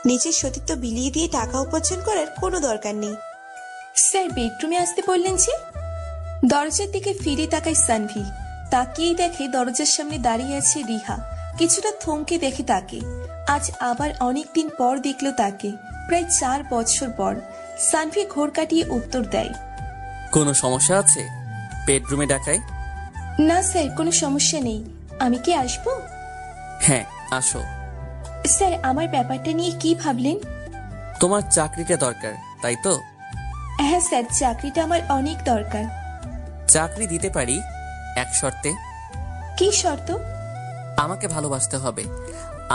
নিজের সতীত্ব বিলিয়ে দিয়ে টাকা উপার্জন করার কোনো দরকার নেই। স্যার বেডরুমে আসতে বললেন যে? দরজার দিকে ফিরে তাকায় সানভি। তাকিয়েই দেখে দরজার সামনে দাঁড়িয়ে আছে রিহা। কিছুটা থমকে দেখে তাকে। আজ আবার অনেকদিন পর দেখলো তাকে, প্রায় 4 বছর পর। সানভি ঘোর কাটিয়ে উত্তর দেয়, কোনো সমস্যা আছে? বেডরুমে ডাকাই? না স্যার, কোনো সমস্যা নেই। আমি কি আসবো? হ্যাঁ, আসো। স্যার, আমার ব্যাপারটা নিয়ে কি ভাবলেন? তোমার চাকরিটা দরকার, তাই তো? হ্যাঁ স্যার, চাকরিটা আমার অনেক দরকার। চাকরি দিতে পারি, এক শর্তে। কি শর্ত? আমাকে ভালোবাসতে হবে,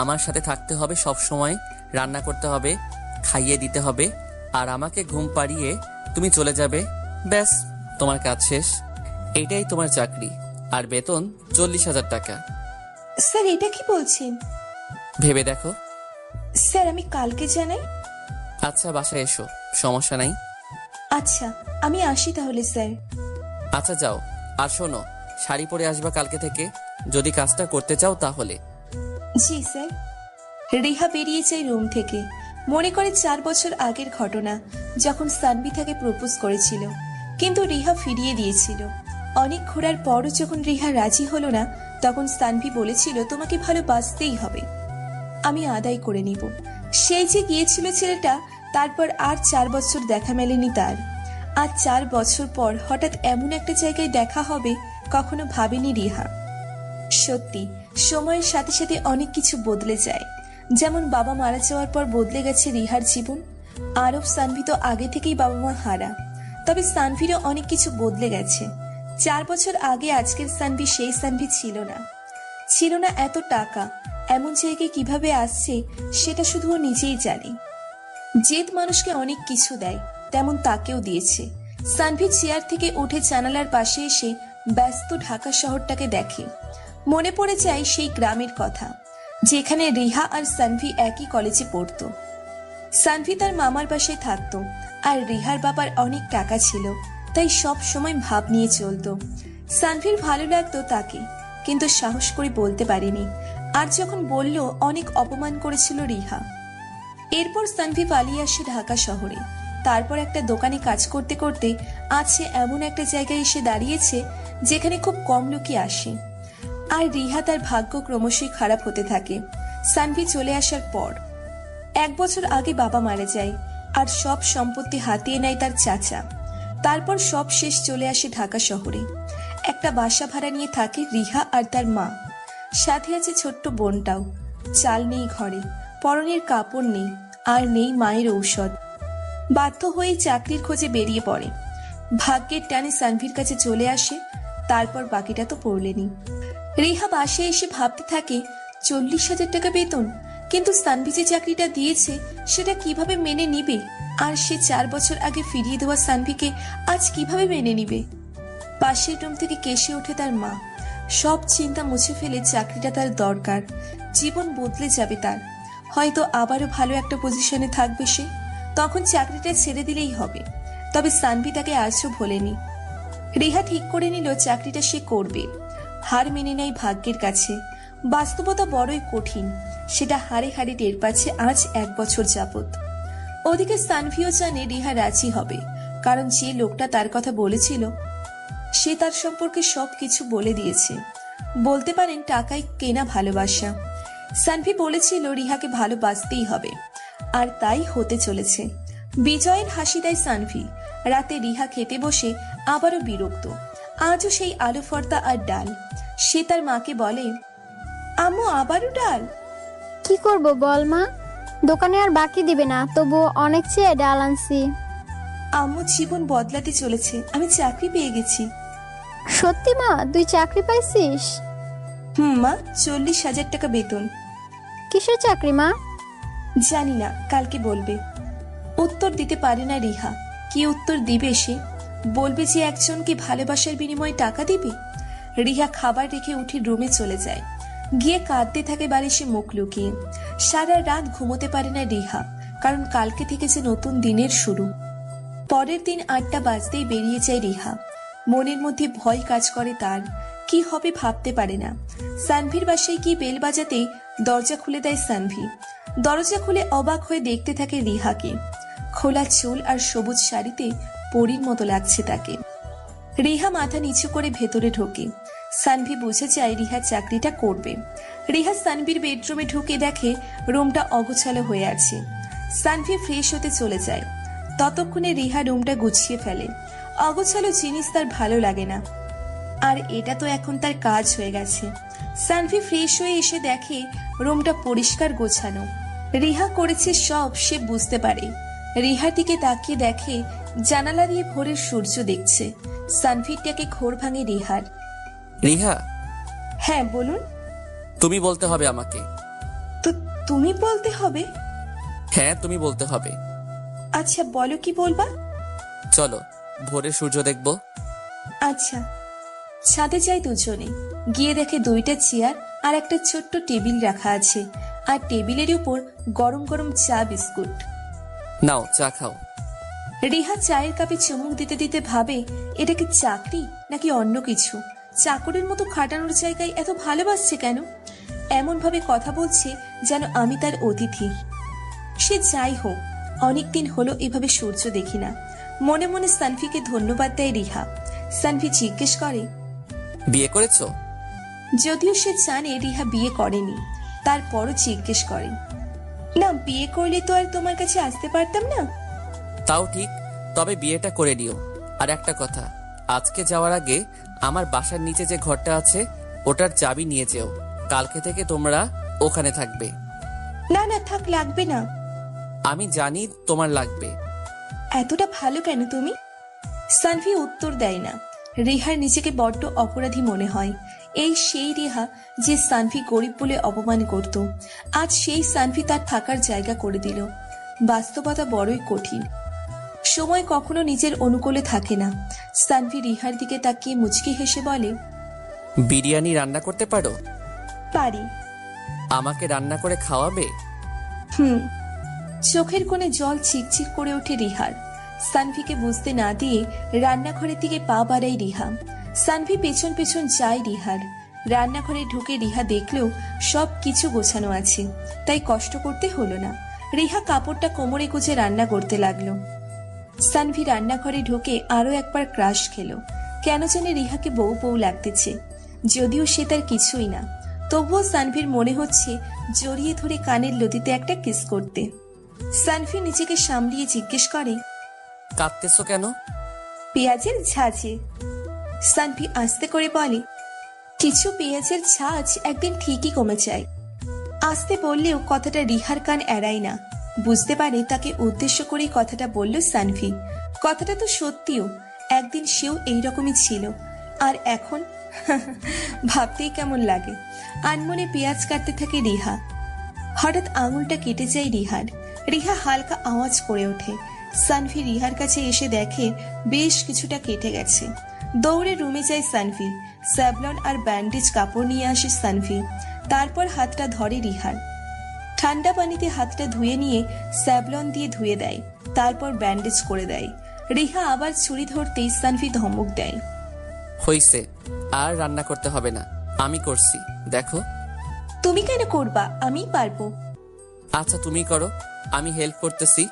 আমার সাথে থাকতে হবে, সব সময় রান্না করতে হবে, খাইয়ে দিতে হবে, আর আমাকে ঘুম পাড়িয়ে তুমি চলে যাবে। ব্যাস, তোমার কাজ শেষ। এটাই তোমার চাকরি, আর বেতন 40,000 টাকা। স্যার, এটা কি বলছেন? ভেবে দেখো। স্যার, আমি কালকে জানাই। আচ্ছা, বাসায় এসো, সমস্যা নাই। আচ্ছা, আমি আসি তাহলে স্যার। আচ্ছা, যাও। আর শোনো, শাড়ি পরে আসবা কালকে থেকে, যদি কাজটা করতে চাও তাহলে। জি স্যার। রিহা বেরিয়ে যায় রুম থেকে। মনে করে 4 বছর আগের ঘটনা, যখন সানভি তাকে প্রপোজ করেছিল, কিন্তু রিহা ফিরিয়ে দিয়েছিল। অনেক ঘোরার পরও যখন রিহা রাজি হলো না, তখন সানভি বলেছিল, তোমাকে ভালোবাসতেই হবে, আমি আদায় করে নিব। সেই যে গিয়েছিল ছেলেটা, তারপর আর 4 বছর দেখা মেলেনি তার। আজ 4 বছর পর হঠাৎ এমন একটা জায়গায় দেখা হবে, কখনো ভাবেনি রিহা। সত্যি, সময়ের সাথে সাথে অনেক কিছু বদলে যায়। যেমন বাবা মারা যাওয়ার পর বদলে গেছে রিহার জীবন। আরব সানভি তো আগে থেকেই বাবা মা হারা, তবে সানভিরও অনেক কিছু বদলে গেছে। 4 বছর আগে আজকের সানভি সেই সানভি ছিল না। ছিল না এত টাকা। এমন জায়গায় কিভাবে আসছে সেটা শুধু ও নিজেই জানে। জেদ মানুষকে অনেক কিছু দেয়, তেমন তাকেও দিয়েছে। সানভি চেয়ার থেকে উঠে জানালার পাশে এসে ব্যস্ত ঢাকা শহরটাকে দেখে। মনে পড়ে যায় সেই গ্রামের কথা, যেখানে রিহা আর সানভি একই কলেজে পড়তো। সানভি তার মামার বাসায় থাকতো, আর রিহার বাবার অনেক টাকা ছিল, তাই সব সময় ভাব নিয়ে চলতো। সানভির ভালো লাগতো তাকে, কিন্তু সাহস করে বলতে পারেনি। আর যখন বলল, অনেক অপমান করেছিল রিহা। এরপর সানভি পালিয়ে আসে ঢাকা শহরে। তারপর একটা দোকানে কাজ করতে করতে আজ সে এমন একটা জায়গায় এসে দাঁড়িয়েছে, যেখানে খুব কম লোকই আসে। আর রিহা তার ভাগ্য ক্রমশই খারাপ হতে থাকে। সানভি চলে আসার পর 1 বছর আগে বাবা মারা যায়, আর সব সম্পত্তি হাতিয়ে নেয় তার চাচা। তারপর সব শেষ, চলে আসে ঢাকা শহরে। একটা বাসা ভাড়া নিয়ে থাকে রিহা আর তার মা। সাথে আছে ছোট্ট বোনটাও। চাল নেই ঘরে, পরনের কাপড় নেই, আর নেই মায়ের ঔষধ। বাধ্য হয়ে চাকরির খোঁজে বেরিয়ে পড়ে। ভাগ্যের টানে সানভির কাছে চলে আসে। তারপর বাকিটা তো পড়লেনি। রিহা বাসায় এসে ভাবতে থাকে, 40,000 টাকা বেতন, কিন্তু সানভি যে চাকরিটা দিয়েছে সেটা কিভাবে মেনে নিবে? আর সে 4 বছর আগে ফিরিয়ে দেওয়া সানভিকে আজ কিভাবে মেনে নিবে? পাশের রুম থেকে কেসে ওঠে তার মা। সব চিন্তা মুছে ফেলে, চাকরিটা তার দরকার, জীবন বদলে যাবে তার। হয়তো আবারও ভালো একটা পজিশনে থাকবে সে, তখন চাকরিটা ছেড়ে দিলেই হবে। তবে সানভি তাকে আজও ভোলেনি। রিহা ঠিক করে নিল চাকরিটা সে করবে। হার মেনে নেয় ভাগ্যের কাছে। বাস্তবতা বড়ই কঠিন, সেটা হারে হারে টের পাচ্ছে আজ 1 বছর যাবত। ওদিকে সানভিও জানে রিহা রাজি হবে, কারণ যে লোকটা তার কথা বলেছিল সে তার সম্পর্কে সবকিছু বলে দিয়েছে। বলতে পারেন টাকায় কেনা ভালোবাসা। সানভি বলেছিল রিহাকে ভালোবাসতেই হবে, আর তাই হতে চলেছে। বিজয়ের হাসি দেয় সানভি। রাতে রিহা খেতে বসে আবারও বিরক্ত। আজও সেই আলু ভর্তা আর ডাল। সে তার মাকে বলে, আম্মু আবারও ডাল? কি করব বল মা, দোকানে আর বাকি দিবে না, তবু অনেক চেয়ে ডাল আনছি। আম্মু, জীবন বদলাতে চলেছে, আমি চাকরি পেয়ে গেছি। সত্যি মা, তুই চাকরি পাইছিস? মা, 40,000 টাকা বেতন। কিসের চাকরি মা? জানি না, কালকে বলবে। উত্তর দিতে পারে না রিহা। কি উত্তর দিবে সে? বলবে যে একজনকে ভালোবাসার বিনিময়ে টাকা দিবে? রিহা খাবার রেখে উঠে রুমে চলে যায়। গিয়ে কাঁদতে থাকে বালিশে মুখ লুকিয়ে। সারা রাত ঘুমোতে পারে না রিহা, কারণ কালকে থেকে যে নতুন দিনের শুরু। পরের দিন 8টা বাজতেই বেরিয়ে যায় রিহা। মনের মধ্যে ভয় কাজ করে তার। কি হবে ভাবতে পারে না। সানভির বাসায় গিয়ে বেল বাজাতেই দরজা খুলে দেয় সানভি। দরজা খুলে অবাক হয়ে দেখতে থাকে রিহাকে। খোলা চুল আর সবুজ শাড়িতে পরীর মতো লাগছে তাকে। রিহা মাথা নিচু করে ভেতরে ঢোকে। সানভি বুঝে যায় রিহা চাকরিটা করবে। রিহা সানভির বেডরুমে ঢুকে দেখে রুমটা অগোছালো হয়ে আছে। সানভি ফ্রেশ হতে চলে যায়। ততক্ষণে রিহা রুমটা গুছিয়ে ফেলে। অগোছালো জিনিস তার ভালো লাগে না, আর এটা তো এখন তার কাজ হয়ে গেছে। সানভি ফ্রেশ হয়ে এসে দেখে রুমটা পরিষ্কার গোছানো। রিহা করেছে সব সে বুঝতে পারে। রিহার দিকে তাকিয়ে দেখে জানালা দিয়ে ভোরের সূর্য দেখছে। সানভিরটাকে ঘোর ভাঙে রিহার। রিহা, হ্যাঁ বলুন। তুমি বলতে হবে আমাকে। তো তুমি বলতে হবে? হ্যাঁ, তুমি বলতে হবে। আচ্ছা বলো, কি বলবা? চলো ভোরের সূর্য দেখবো। আচ্ছা। ছাদে যাই দুজনে। গিয়ে দেখে 2টা চেয়ার আর একটা ছোট্ট টেবিল রাখা আছে, আর টেবিলের উপর গরম গরম চা বিস্কুট। নাও চা খাও। রিহা চায়ের কাপে চুমুক দিতে দিতে ভাবে, এটা কি চাকরি নাকি অন্য কিছু? চাকরের মতো খাটানোর জায়গায় এত ভালোবাসছে কেন? এমন ভাবে কথা বলছে যেন আমি তার অতিথি। সে যাই হোক, অনেকদিন হলো এভাবে সূর্য দেখি না। মনে মনে সানভিকে ধন্যবাদ দেয় রিহা। সানভি জিজ্ঞেস করে, বিয়ে করেছো? যদিও সে জানে রিহা বিয়ে করেনি, তারপরও জিজ্ঞেস করে। না, বিয়ে করলে তো আর তোমার কাছে আসতে পারতাম না। তাও ঠিক, তবে বিয়েটা করে নিও। আর একটা কথা, আজকে যাওয়ার আগে আমার বাসার নিচে যে ঘরটা আছে ওটার চাবি নিয়ে যেও। কালকে থেকে তোমরা ওখানে থাকবে। না না থাক, লাগবে না। আমি জানি তোমার লাগবে। এতটা ভালো কেন তুমি? সানভি উত্তর দেয় না। রিহার নিজেকে বড্ড অপরাধী মনে হয়। এই সেই রিহা যে সানভি গরিব বলে অপমান করত, আজ সেই সানভি তার থাকার জায়গা করে দিল। বাস্তবতা বড়ই কঠিন। সময় কখনো নিজের অনুকূলে থাকে না। সানভি রিহার দিকে তাকিয়ে মুচকি হেসে বলে, বিরিয়ানি রান্না করতে পারো? পারি। আমাকে রান্না করে খাওয়াবে? হুম। চোখের কোণে জল চিকচিক করে ওঠে রিহার। সানভিকে বুঝতে না দিয়ে রান্নাঘরের দিকে পা বাড়ায় রিহা। সানভি পেছন পেছন যায় রিহার। রান্নাঘরে ঢুকে রিহা দেখলেও সব কিছু গোছানো আছে, তাই কষ্ট করতে হলো না। রিহা কাপড়টা কোমরে গুজে রান্না করতে লাগলো। সানভি রান্নাঘরে ঢুকে আরো একবার ক্রাশ খেলো। কেন জানে রিহাকে বউ বউ লাগতেছে, যদিও সে তার কিছুই না। তবুও সানভির মনে হচ্ছে জড়িয়ে ধরে কানের লতিতে একটা কিস করতে। সানভি নিজেকে সামলিয়ে জিজ্ঞেস করে, কাঁদতেছো কেন? পেঁয়াজের ঝাঁঝে। সানভি আস্তে করে বলে, কিছু পেঁয়াজের ঝাঁঝ একদিন ঠিকই কমে যায়। আস্তে বললেও কথাটা রিহার কান এড়ায় না। বুঝতে পারে তাকে উদ্দেশ্য করেই কথাটা বলল সানভি। কথাটা তো সত্যিও, একদিন সেও এইরকমই ছিল, আর এখন ভাবতেই কেমন লাগে। আনমনে পেঁয়াজ কাটতে থাকে রিহা। হঠাৎ আঙুলটা কেটে যায় রিহার। রিহা হালকা আওয়াজ করে ওঠে। সানভি রিহার কাছে এসে দেখে বেশ কিছুটা কেটে গেছে। দৌড়ে রুমে যায় সানভি। স্যাভলন আর ব্যান্ডেজ কাপড় নিয়ে আসে সানভি। তারপর হাতটা ধরে রিহার। ঠান্ডা পানিতে হাতটা ধুয়ে নিয়ে স্যাভলন দিয়ে ধুয়ে দেয়, তারপর ব্যান্ডেজ করে দেয়। রিহা আবার ছুরি ধরতেই সানভি ধমক দেয়, হইছে, আর রান্না করতে হবে না, আমি করছি, দেখো। তুমি কেন করবা? আমি পারবো। আচ্ছা তুমি করো, আমি হেল্প করতেছি।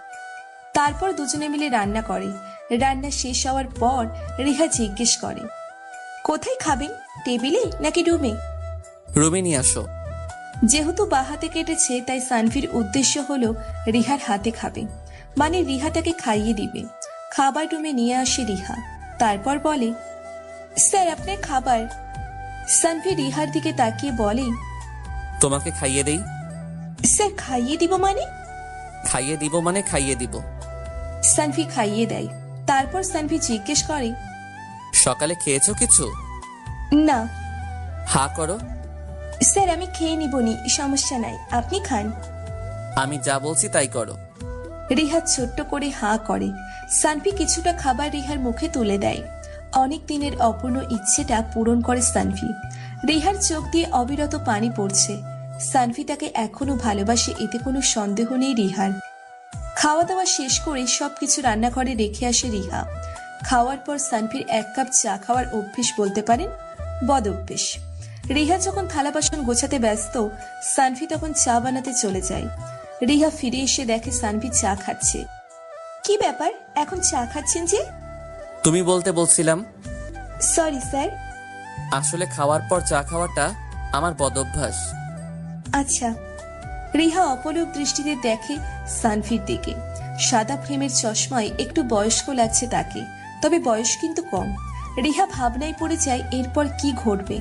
তারপর দুজনে মিলে রান্না করে। রান্না শেষ হওয়ার পর রিহা জিজ্ঞেস করে, কোথায় খাবেন? টেবিলে নাকি রুমে? রুমে নিয়ে আসো। যেহেতু বা হাতে কেটেছে, তাই সানভির উদ্দেশ্য হলো রিহার হাতে খাবে, মানে রিহা তাকে খাইয়ে দিবে। খাবার রুমে নিয়ে আসে রিহা। তারপর বলে, স্যার আপনার খাবার। সানভি রিহার দিকে তাকিয়ে বলে, তোমাকে খাইয়ে দেই। স্যার খাইয়ে দিব মানে? খাইয়ে দিব মানে খাইয়ে দিব। সানভি খাইয়ে দেয়। তারপর সানভি জিজ্ঞেস করে, সকালে খেয়েছো কিছু? না হা করো। স্যার আমি খেয়ে নিবনি, সমস্যা নাই, আপনি খান। আমি যা বলছি তাই করো। রিহা ছোট্ট করে হাঁ করে। সানভি কিছুটা খাবার রিহার মুখে তুলে দেয়। অনেক দিনের অপূর্ণ ইচ্ছেটা পূরণ করে সানভি। রিহার চোখ দিয়ে অবিরত পানি পড়ছে। সানভি তাকে এখনো ভালোবাসে, এতে কোনো সন্দেহ নেই রিহার। খাওয়া দাওয়া শেষ করে সবকিছু রান্নাঘরে রেখে আসে রিহা। খাওয়ার পর সানভির 1 কাপ চা খাওয়ার অভ্যেস বলতে পারেন, বদ অভ্যেস। রিহা যখন থালা বাসন গোছাতে ব্যস্ত, সানভি তখন চা বানাতে চলে যায়। রিহা ফিরে এসে দেখে সানভি চা খাচ্ছে। কি ব্যাপার, এখন চা খাচ্ছেন যে? তুমি বলতে বলছিলাম। Sorry sir. আসলে খাওয়ার পর চা খাওয়াটা আমার বদঅভ্যাস। আচ্ছা। রিহা অপলক দৃষ্টিতে দেখে সানভির দিকে। সাদা ফ্রেমের চশমায় একটু বয়স্ক লাগছে তাকে, তবে বয়স কিন্তু কম। রিহা ভাবনায় পড়ে যায় এরপর কি ঘটবে।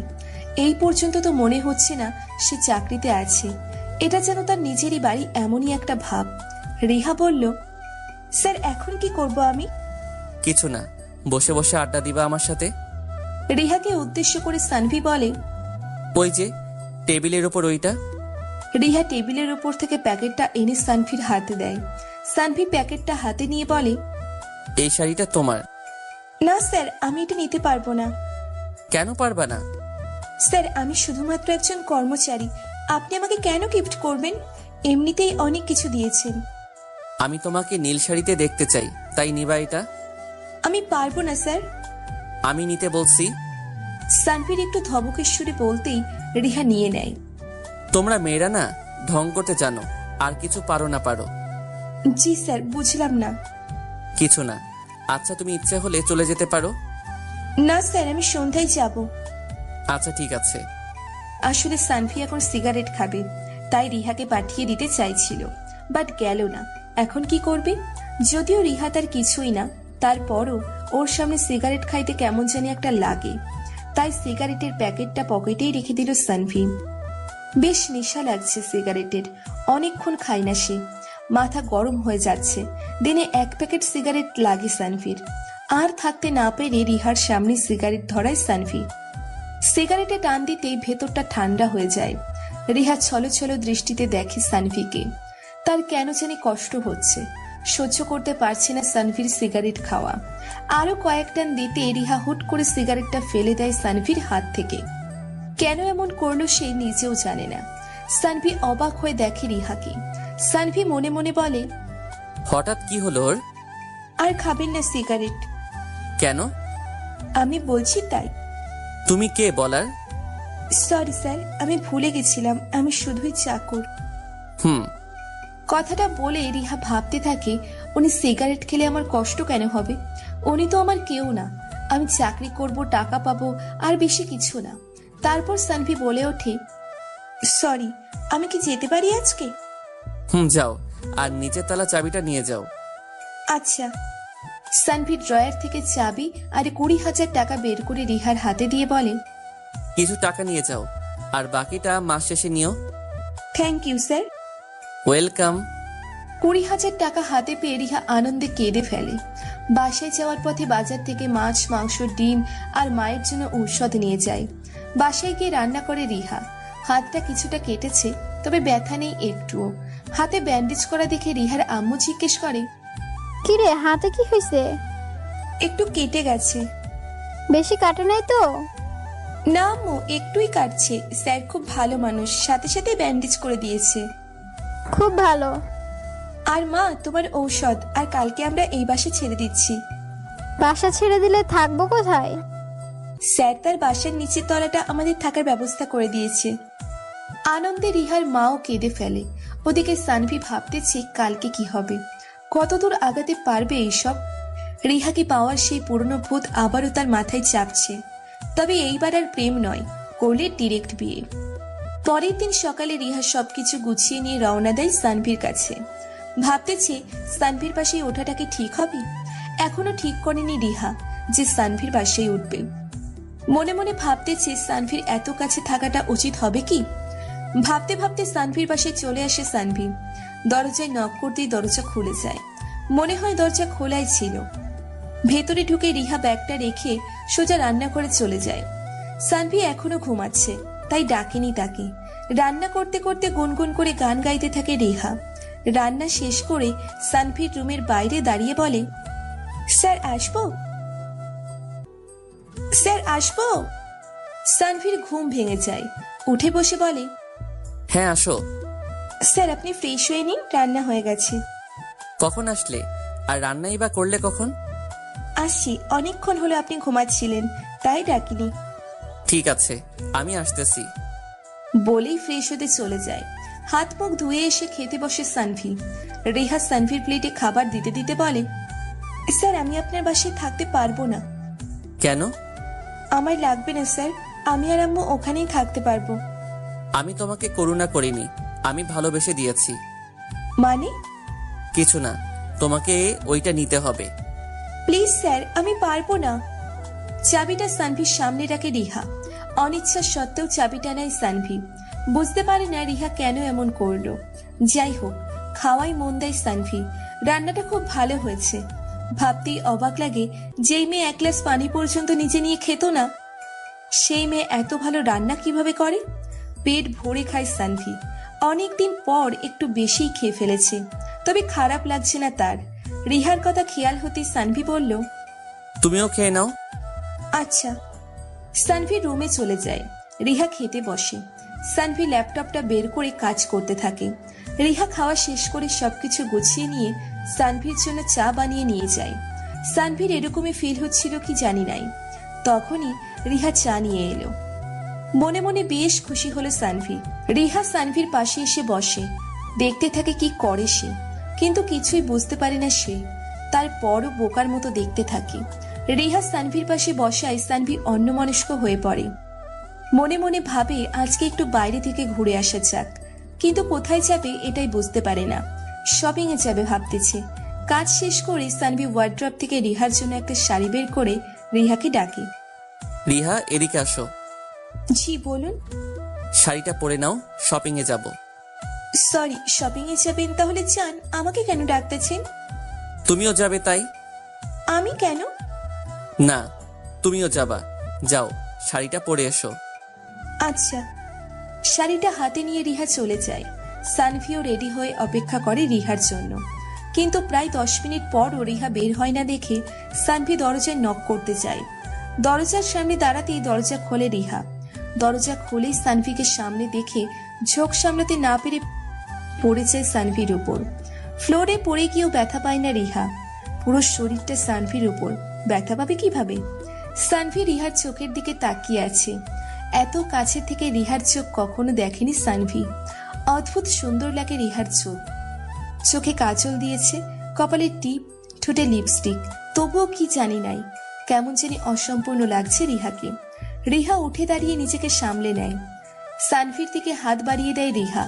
এই পর্যন্ত তো মনে হচ্ছে না সে চাকরিতে আছে, এটা যেন তার নিজেরই বাড়ি, এমনই একটা ভাব। রিহা বলল, স্যার এখন কি করব আমি? কিছু না, বসে বসে আড্ডা দিবা আমার সাথে। রিহাকে উদ্দেশ্য করে সানভি বলে, ওই যে টেবিলের ওপর ওইটা। রিহা টেবিলের উপর থেকে প্যাকেটটা এনে সানভির হাতে দেয়। সানভি প্যাকেটটা হাতে নিয়ে বলে, এই শাড়িটা তোমার। না স্যার, আমি এটা নিতে পারবো না। কেন পারবা না? স্যার, আমি শুধুমাত্র একজন কর্মচারী, আপনি আমাকে কেন গিফট করবেন? এমনিতেই অনেক কিছু দিয়েছেন। আমি তোমাকে নীল শাড়িতে দেখতে চাই, তাই নিবা এটা। আমি পারবো না স্যার। আমি নিতে বলছি। সানভির একটু ধমকের সুরে বলতেই রিহা নিয়ে নেয়। তোমরা মেয়েরা না ঢং করতে জানো, আর কিছু পারো না পারো। জি স্যার, বুঝলাম না। কিছু না। আচ্ছা, তুমি ইচ্ছে হলে চলে যেতে পারো। না স্যার, আমি সন্ধ্যায় যাব। আচ্ছা ঠিক আছে। আসলে সানভি এখন সিগারেট খাবে, তাই রিহাকে পাঠিয়ে দিতে চাইছিল, বাট গেল না। এখন কি করবে? যদিও রিহা তার কিছুই না, তারপরও ওর সামনে সিগারেট খাইতে কেমন জানি একটা লাগে। তাই সিগারেটের প্যাকেটটা পকেটেই রেখে দিল সানভি। বেশ নেশা লাগছে সিগারেটের, অনেকক্ষণ খায় না সে। মাথা গরম হয়ে যাচ্ছে। দিনে 1 প্যাকেট সিগারেট লাগে সানভির। আর থাকতে না পেরে রিহার সামনে সিগারেট ধরায় সানভি। সিগারেটে টান দিতেই ভেতরটা ঠান্ডা হয়ে যায়। রিহা ছলো ছলো দৃষ্টিতে দেখে সানভিকে। তার কেন জানি কষ্ট হচ্ছে, সহ্য করতে পারছে না সানভির সিগারেট খাওয়া। আরো কয়েক টান দিতে রিহা হুট করে সিগারেটটা ফেলে দেয় সানভির হাত থেকে। কেন এমন করলো সে নিজেও জানে না। সানভি অবাক হয়ে দেখে রিহাকে। সানভি মনে মনে বলে, হঠাৎ কি হলো ওর? আর খাবেন না সিগারেট? কেন? আমি বলছি তাই। তুমি কে বলার? সরি স্যার, আমি ভুলে গেছিলাম আমি শুধুই চাকর। হুম। কথাটা বলে রিহা ভাবতে থাকে, উনি সিগারেট খেলে আমার কষ্ট কেন হবে? উনি তো আমার কেউ না। আমি চাকরি করব, টাকা পাবো, আর বেশি কিছু না। তারপর সানভি বলে ওঠে, সরি, আমি কি যেতে পারি আজকে? যাও, আর নিচের তলা চাবিটা নিয়ে যাও। আচ্ছা। সানভি ড্রয়ার থেকে চাবি আর 20,000 টাকা বের করে রিহার হাতে দিয়ে বলে, কিছু টাকা নিয়ে যাও, আর বাকিটা মাস শেষে নিও। Thank you sir. ওয়েলকাম। 20,000 টাকা হাতে পেয়ে রিহা আনন্দে কেঁদে ফেলে। বাসায় যাওয়ার পথে বাজার থেকে মাছ, মাংস, ডিম আর মায়ের জন্য ঔষধ নিয়ে যায়। বাসায় গিয়ে রান্না করে রিহা। হাতটা কিছুটা কেটেছে, তবে ব্যথা নেই একটুও। হাতে ব্যান্ডেজ করা দেখে রিহার আম্মু জিজ্ঞেস করে, কিরে, হাতে কি হয়েছে? একটু কেটে গেছে। বেশি কাটে নাই তো? না আম্মু, একটুই কাটছে। স্যার খুব ভালো মানুষ, সাথে সাথে ব্যান্ডেজ করে দিয়েছে। খুব ভালো। আর মা, তোমার ঔষধ, আর কালকে আমরা এই বাসে ছেড়ে দিচ্ছি। বাসা ছেড়ে দিলে থাকবো কোথায়? স্যার তার বাসার নিচের তলাটা আমাদের থাকার ব্যবস্থা করে দিয়েছে। আনন্দে রিহার মাও কেঁদে ফেলে। ওদিকে সানভি ভাবতেছে কালকে কি হবে, কতদূর আগাতে পারবে এইসব। রিহাকে পাওয়ার সেই পুরনো ভূত আবারও তার মাথায় চাপছে। তবে এইবার আর প্রেম নয়, করলে ডিরেক্ট বিয়ে। পরের দিন সকালে রিহা সবকিছু গুছিয়ে নিয়ে রওনা দেয় সানভির কাছে। ভাবতেছে সানভির পাশেই ওঠাটা কি ঠিক হবে। এখনো ঠিক করেনি রিহা যে সানভির পাশেই উঠবে। মনে মনে ভাবতেছে সানভির এত কাছে থাকাটা উচিত হবে কি। ভাবতে ভাবতে সানভির পাশে চলে আসে সানভি। দরজায় নক করতেই দরজা খুলে যায়। মনে হয় দরজা খোলাই ছিল। ভেতরে ঢুকে রিহা ব্যাগটা রেখে সোজা রান্না করে চলে যায়। সানভি এখনো ঘুমাচ্ছে, তাই ডাকেনি তাকে। রান্না করতে করতে গুনগুন করে গান গাইতে থাকে রিহা। রান্না শেষ করে সানভির রুমের বাইরে দাঁড়িয়ে বলে, স্যার আসবো? স্যার আসবো? সানভির ঘুম ভেঙে যায়। উঠে বসে বলে, হ্যাঁ আসো। স্যার আপনি ফ্রেশ হয়ে নিন, রান্না হয়ে গেছে। কখন আসলে? আর রান্নাই বা করলে কখন? আসছি, অনেকক্ষণ হলো আপনি ঘুমাচ্ছিলেন, তাই ডাকিনি। ঠিক আছে, আমি আসতেছি। বলেই ফ্রেশ হতে চলে যায়। হাত মুখ ধুয়ে এসে খেতে বসে সানভি। রিহা সানভির প্লেটে খাবার দিতে দিতে বলে, স্যার আমি আপনার বাসায় থাকতে পারবো না। কেন? আমার লাগবে না স্যার, আমি আর আম্মু ওখানেই থাকতে পারবো। আমি তোমাকে করুণা করিনি, আমি ভালোবেসে দিয়েছি। মানে? কিছু না, তোমাকে ওইটা নিতে হবে। প্লিজ স্যার, আমি পারবো না। চাবিটা সানভির সামনে রাখে রিহা। অনিচ্ছা সত্ত্বেও চাবিটা নেয় সানভি। বুঝতে পারে না রিহা কেন এমন করলো। যাই হোক, খাওয়াই মন দেয় সানভি। রান্নাটা খুব ভালো হয়েছে। ভাবতেই অবাক লাগে, যেই মেয়ে এক গ্লাস পানি পর্যন্ত নিজে নিয়ে খেত না, সেই মেয়ে এত ভালো রান্না কিভাবে করে। পেট ভরে খায় সানভি। অনেকদিন পর একটু বেশিই খেয়ে ফেলেছে, তবে খারাপ লাগছে না তার। রিহার কথা খেয়াল হতে সানভি বলল, তুমিও খেয়ে নাও। আচ্ছা। সানভি রুমে চলে যায়। রিহা খেতে বসে। সানভি ল্যাপটপটা বের করে কাজ করতে থাকে। রিহা খাওয়া শেষ করে সবকিছু গুছিয়ে নিয়ে সানভির জন্য চা বানিয়ে নিয়ে যায়। সানভির এরকমই ফিল হচ্ছিল কি জানি নাই। তখনই রিহা চা নিয়ে এলো। মনে মনে বেশ খুশি হলো সানভি। রিহা সানভির পাশে এসে বসে, দেখতে থাকে কি করে সে, কিন্তু কিছুই বুঝতে পারে না সে। তারপরও বোকার মতো দেখতে থাকে। রিহা সানভির পাশে বসায় সানভি অন্যমনস্ক হয়ে পড়ে। মনে মনে ভাবে আজকে একটু বাইরে থেকে ঘুরে আসা যাক, কিন্তু কোথায় যাবে এটাই বুঝতে পারে না। শপিং এ যাবে ভাবতেছে। কাজ শেষ করে সানভি ওয়ার্ড্রপ থেকে রিহার জন্য একটা শাড়ি বের করে রিহাকে ডাকে। রিহা, এদিকে আসো। জি বলুন। শাড়িটা পরে নাও, শপিং এ যাব। সরি, শপিং এ যাবেন? তাহলে চান, আমাকে কেন ডাকতেছেন? তুমিও যাবে তাই? আমি কেন? না, তুমিও যাবা। যাও, শাড়িটা পরে এসো। আচ্ছা। শাড়িটা হাতে নিয়ে রিহা চলে যায়। সানভিও রেডি হয়ে অপেক্ষা করে রিহার জন্য, কিন্তু প্রায় 10 মিনিট পরও রিহা বের হয় না দেখে সানভি দরজায় নক করতে যায়। দরজার সামনে দাঁড়াতেই দরজা খোলে রিহা। দরজা খুলেই সানভিকে সামনে দেখে ঝোঁক সামলাতে না পেরে পড়ে যায় সানভির উপর। ফ্লোরে পড়ে গিয়েও ব্যথা পায় না রিহা। পুরো শরীরটা সানভির উপর, ব্যথা পাবে কিভাবে? সানভি রিহার চোখের দিকে তাকিয়ে আছে। এত কাছে থেকে রিহার চোখ কখনো দেখেনি সানভি। অদ্ভুত সুন্দর লাগে রিহার চোখ। চোখে কাজল দিয়েছে, কপালে টিপ, ঠোঁটে লিপস্টিক, তবুও কি জানি নাই, কেমন জানি অসম্পূর্ণ লাগছে রিহাকে। রিহা উঠে দাঁড়িয়ে নিজেকে সামলে নেয়। সানভির দিকে হাত বাড়িয়ে দেয় রিহা।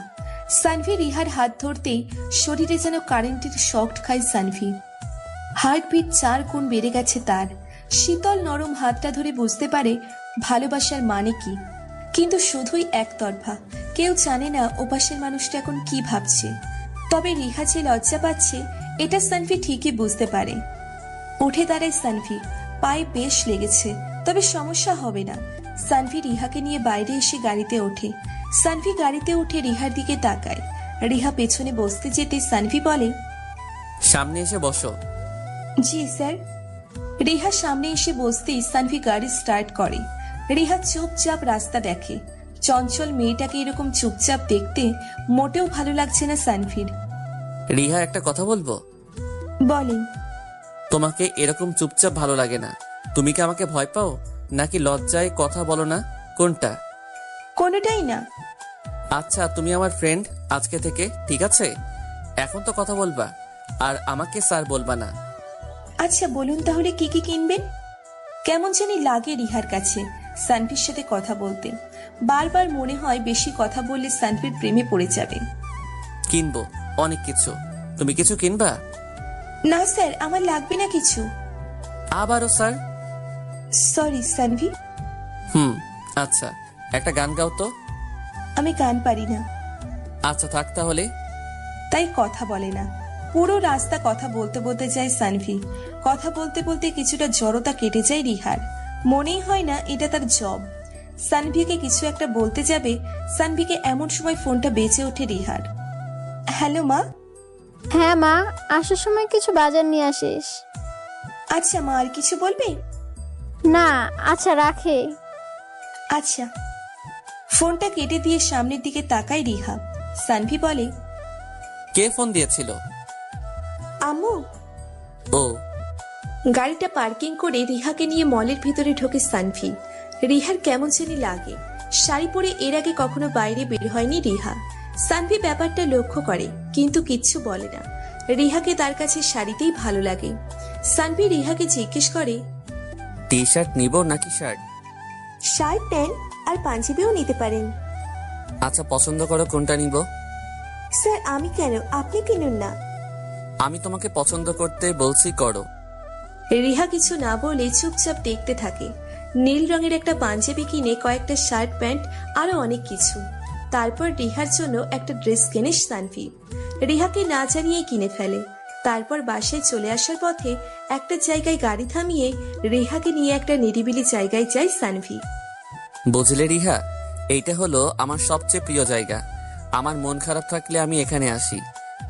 সানভি রিহার হাত ধরতেই শরীরে যেন কারেন্টের শক খায় সানভি। হার্টবিট 4 গুণ বেড়ে গেছে তার। শীতল নরম হাতটা ধরে বুঝতে পারে ভালোবাসার মানে কি, কিন্তু শুধুই একতরফা। কেউ জানে না ওপাশের মানুষটা এখন কি ভাবছে। তবে রিহা যে লজ্জা পাচ্ছে এটা সানভি ঠিকই বুঝতে পারে। উঠে দাঁড়ায় সানভি। পায়ে বেশ লেগেছে, তবে সমস্যা হবে না। সানভি রিহাকে নিয়ে বাইরে এসে গাড়িতে ওঠে। সানভি গাড়িতে উঠে রিহার দিকে তাকায়। রিহা পেছনে বসতে যেতে সানভি বলে, সামনে এসে বসো। জি স্যার। রিহা সামনে এসে বসতেই সানভি গাড়ি স্টার্ট করে। রিহা চুপচাপ রাস্তা দেখে। চঞ্চল মেয়েটাকে এরকম চুপচাপ দেখতে মোটেও ভালো লাগছে না সানভির। রিহা, একটা কথা বলবো? বলেন। তোমাকে এরকম চুপচাপ ভালো লাগে না। তুমি কি আমাকে ভয় পাও, নাকি লজ্জায় কথা বলো না? কোনটা? কোনোটাই না। আচ্ছা, তুমি আমার ফ্রেন্ড আজকে থেকে, ঠিক আছে? এখন তো কথা বলবা, আর আমাকে স্যার বলবা না। আচ্ছা বলুন তাহলে কি কি কিনবেন? কেমন জানি লাগে রিহার কাছে সানভির সাথে কথা বলতে। বারবার মনে হয় বেশি কথা বললে সানভির প্রেমে পড়ে যাবে। কিনবো অনেক কিছু। তুমি কিছু কিনবা? না স্যার, আমার লাগবে না কিছু। আবারও স্যার? সরি সানভি। আচ্ছা, একটা গান গাও তো। আমি গান পারি না। আচ্ছা থাক তাহলে। তাই কথা বলে না। পুরো রাস্তা কথা বলতে বলতে যায় সানভি। কথা বলতে বলতে কিছুটা জড়তা কেটে যায় রিহার। মনেই হয় না এটা তার জব। সানভিকে কিছু একটা বলতে যাবে, সানভিকে এমন সময় ফোনটা বেজে ওঠে রিহার। হ্যালো মা। হ্যাঁ মা, আসার সময় কিছু বাজার নিয়ে আসিস। আচ্ছা মা, আর কিছু বলবে? না, আচ্ছা রাখে। আচ্ছা। ফোনটা কেটে দিয়ে সামনের দিকে তাকায় রিহা। সানভি বলে, কে ফোন দিয়েছিল? আম্মু। ও। গাড়িটা পার্কিং করে রিহাকে নিয়ে মলের ভিতরে ঢোকে সানভি। রিহার কেমন জানি লাগে। শাড়ি পরে এর আগে কখনো বাইরে বের হয়নি রিহা। সানভি ব্যাপারটা লক্ষ্য করে কিন্তু কিচ্ছু বলে না। রিহাকে তার কাছে শাড়িতেই ভালো লাগে। সানভি রিহাকে জিজ্ঞেস করে, টি শার্ট নিব নাকি শার্ট? শার্ট, প্যান্ট আর পাঞ্জাবিও নিতে পারেন। আচ্ছা, পছন্দ করো কোনটা নিব? স্যার আমি কেন, আপনি কিনুন না। আমি তোমাকে পছন্দ করতে বলছি, করো। রিহা কিছু না বলে চুপচাপ দেখতে থাকে। নীল রঙের একটা পাঞ্জাবি কিনে, কয়েকটা শার্ট, প্যান্ট আরো অনেক কিছু। তারপর রিহার জন্য একটা ড্রেস কেনে সানভি। রিহাকে না জানিয়ে কিনে ফেলে। তারপর বাসায় চলে আসার পথে একটা জায়গায় গাড়ি থামিয়ে রিহাকে নিয়ে একটা নিরিবিলি জায়গায় যায় সানভি। বুঝলে রিহা, এইটা হলো আমার সবচেয়ে প্রিয় জায়গা। আমার মন খারাপ থাকলে আমি এখানে আসি।